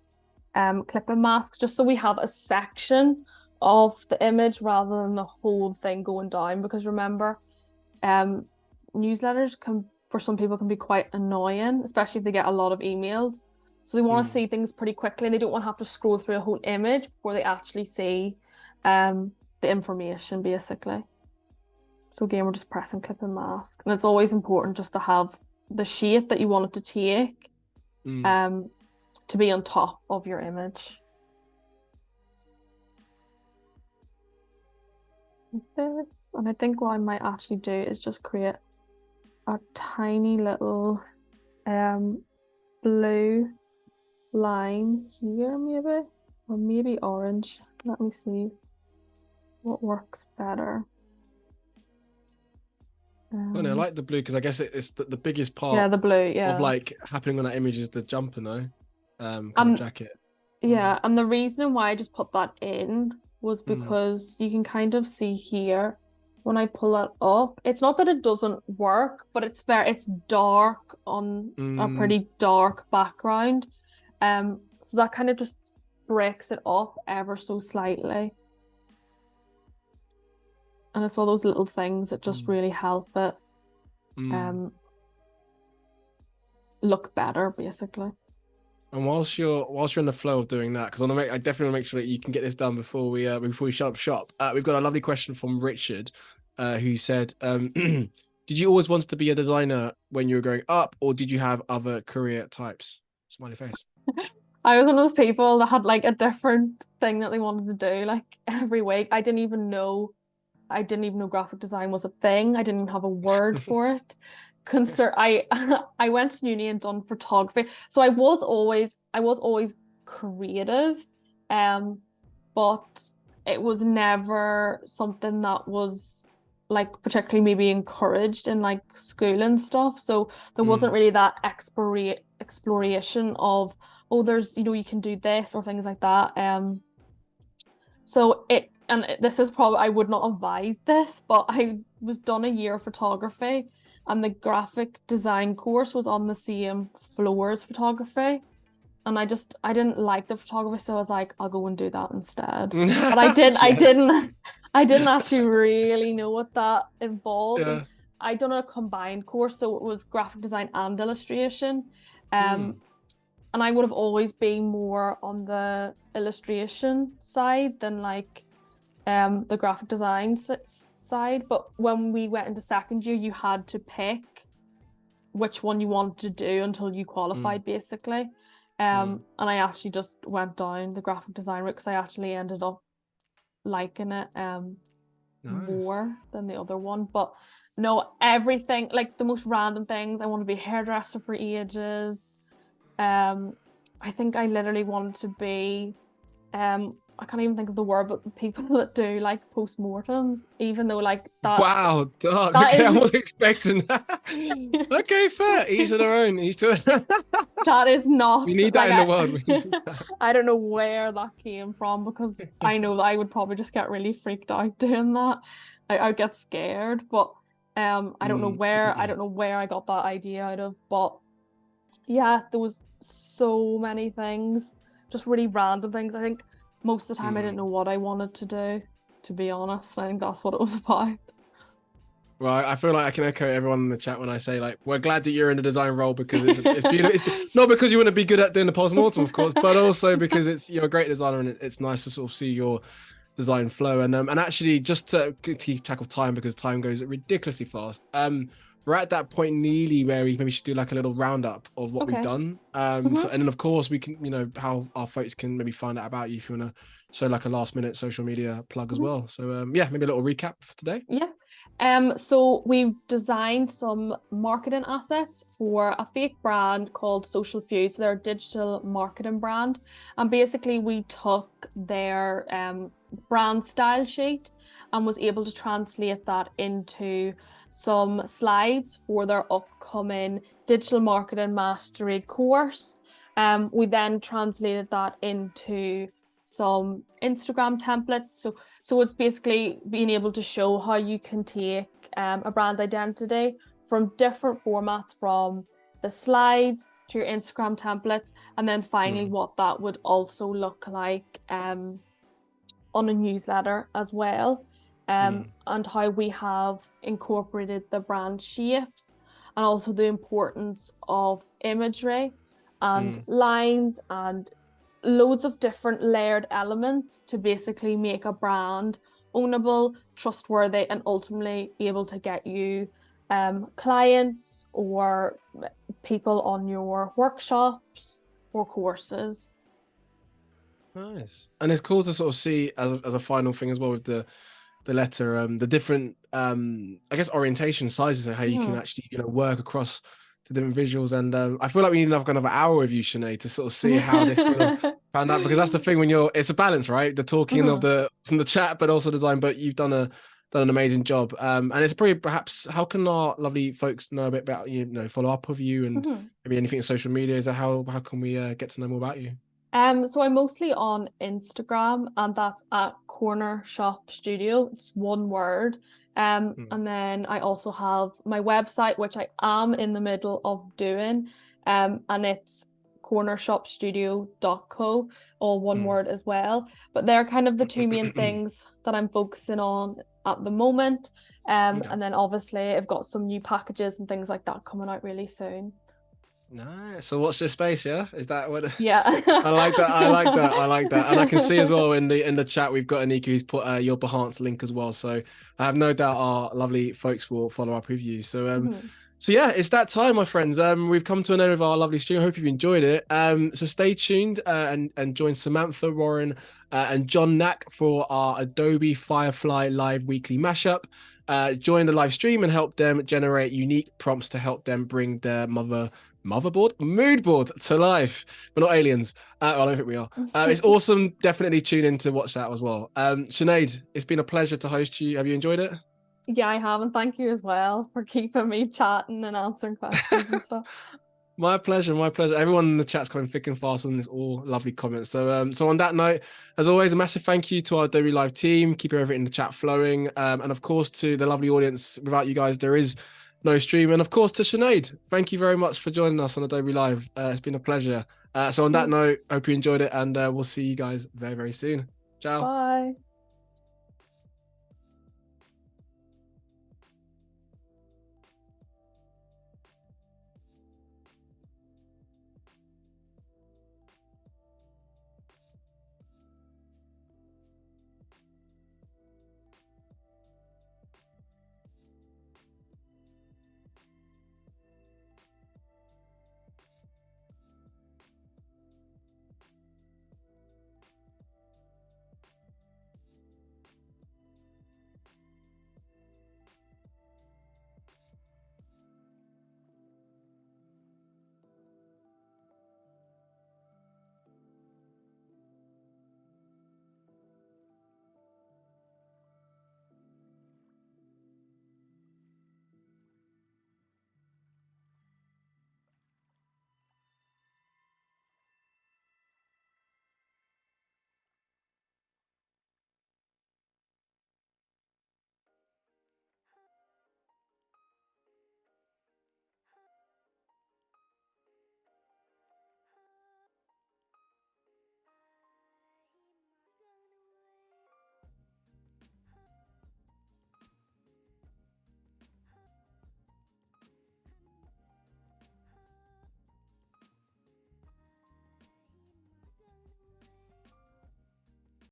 clipping mask just so we have a section of the image rather than the whole thing going down, because remember, newsletters for some people can be quite annoying, especially if they get a lot of emails. So they want to see things pretty quickly and they don't want to have to scroll through a whole image before they actually see the information, basically. So again, we're just pressing clip and mask. And it's always important just to have the shape that you want it to take to be on top of your image. like this. And I think what I might actually do is just create a tiny little blue line here, maybe, or maybe orange. Let me see what works better. Funny, I like the blue because I guess it's the biggest Yeah, part the blue, of yeah. like happening on that image is the jumper, no? Kind of Um, jacket. yeah, and the reason why I just put that in was Mm. because you can kind of see here when I pull it up. It's not that it doesn't work, but it's dark on a Mm. pretty dark background. So that kind of just breaks it up ever so slightly. And it's all those little things that just Mm. really help it Mm. um look better, basically. And whilst you're in the flow of doing that, because I definitely want to make sure that you can get this done before we shut up shop. We've got a lovely question from Richard, who said, "Did you always want to be a designer when you were growing up, or did you have other career types?" Smiley face. I was one of those people that had like a different thing that they wanted to do like every week. I didn't even know graphic design was a thing. I didn't even have a word for it. I I went to uni and done photography. So I was always creative. Um, but it was never something that was like particularly maybe encouraged in like school and stuff. So there wasn't Mm. really that exploration of, oh, there's, you can do this or things like that. This is probably, I would not advise this, but I was done a year of photography and the graphic design course was on the same floor as photography. And I didn't like the photography, so I was like, I'll go and do that instead. But Yes. I didn't actually really know what that involved. And Yeah. I done a combined course, so it was graphic design and illustration. Mm. Um, and I would have always been more on the illustration side than like the graphic design side. But when we went into second year, you had to pick which one you wanted to do until you Mm. qualified, basically. Mm. And I actually just went down the graphic design route because I actually ended up liking it Nice. more than the other one. But no, everything, like the most random things. I want to be a hairdresser for ages. Um, I think I literally wanted to be I can't even think of the word, but the people that do like postmortems, even though like Wow, dark. that Okay, I is wasn't expecting that. Okay, fair. Each to their own. Each to that is we not need that like in the world. We need that. I don't know where that came from because I know that I would probably just get really freaked out doing that. I'd get scared, but Mm. I don't know where I got that idea out of, but yeah, there was so many things, just really random things. I think most of the time I didn't Mm. know what I wanted to do, to be honest. I think that's what it was about. Right, I feel like I can echo everyone in the chat when I say like we're glad that you're in the design role because it's beautiful. Not because you want to be good at doing the postmortem, of course, but also because you're a great designer and it's nice to sort of see your design flow. And actually, just to keep track of time because time goes ridiculously fast. We're at that point nearly where we maybe should do like a little roundup of what we've Okay. done. So Hmm. and then of course we can how our folks can maybe find out about you if you want to show like a last minute social media plug as Hmm. well. So yeah, maybe a little recap for today. Yeah. So we've designed some marketing assets for a fake brand called Social Fuse. They're a digital marketing brand. And basically we took their brand style sheet and was able to translate that into some slides for their upcoming digital marketing mastery course. We then translated that into some Instagram templates. So it's basically being able to show how you can take a brand identity from different formats, from the slides to your Instagram templates, and then finally Mm. what that would also look like on a newsletter as well, Mm. and how we have incorporated the brand shapes and also the importance of imagery and Mm. lines and loads of different layered elements to basically make a brand ownable, trustworthy, and ultimately able to get you clients or people on your workshops or courses. Nice. And it's cool to sort of see as a final thing as well with the the letter, the different I guess orientation sizes and how you can Mhm. actually work across the different visuals. And I feel like we need another hour with you, Sinead, to sort of see how this would have found out, because that's the thing when it's a balance, right? The talking of Mhm. the from the chat, but also the design. But you've done an amazing job. And it's probably perhaps, how can our lovely folks know a bit about follow up with you, and Mhm. maybe anything in social media? Is that how can we get to know more about you? So I'm mostly on Instagram, and that's at Corner Shop Studio. It's one word. Hmm. And then I also have my website, which I am in the middle of doing. And it's cornershopstudio.co, all one Hmm. word as well. But they're kind of the two main things that I'm focusing on at the moment. Okay. And then obviously I've got some new packages and things like that coming out really soon. Nice. So what's your space? Yeah, is that what? Yeah. I like that. I like that. I like that. And I can see as well in the chat we've got Anika who's put your Behance link as well. So I have no doubt our lovely folks will follow up with you. Mhm. So yeah, it's that time, my friends. We've come to an end of our lovely stream. I hope you've enjoyed it. So stay tuned and join Samantha, Warren, and John Knack for our Adobe Firefly Live weekly mashup. Join the live stream and help them generate unique prompts to help them bring their mood board to life, but not aliens. Well, I don't think we are. It's awesome. Definitely tune in to watch that as well. Sinead, it's been a pleasure to host you. Have you enjoyed it? Yeah, I have, and thank you as well for keeping me chatting and answering questions and stuff. My pleasure, my pleasure. Everyone in the chat's coming thick and fast on this, all lovely comments. So on that note, as always, a massive thank you to our Adobelive team, keeping everything in the chat flowing, and of course to the lovely audience. Without you guys, there is no stream, and of course to Sinead. Thank you very much for joining us on Adobelive. It's been a pleasure. So on that Thanks. note, hope you enjoyed it, and we'll see you guys very, very soon. Ciao. Bye.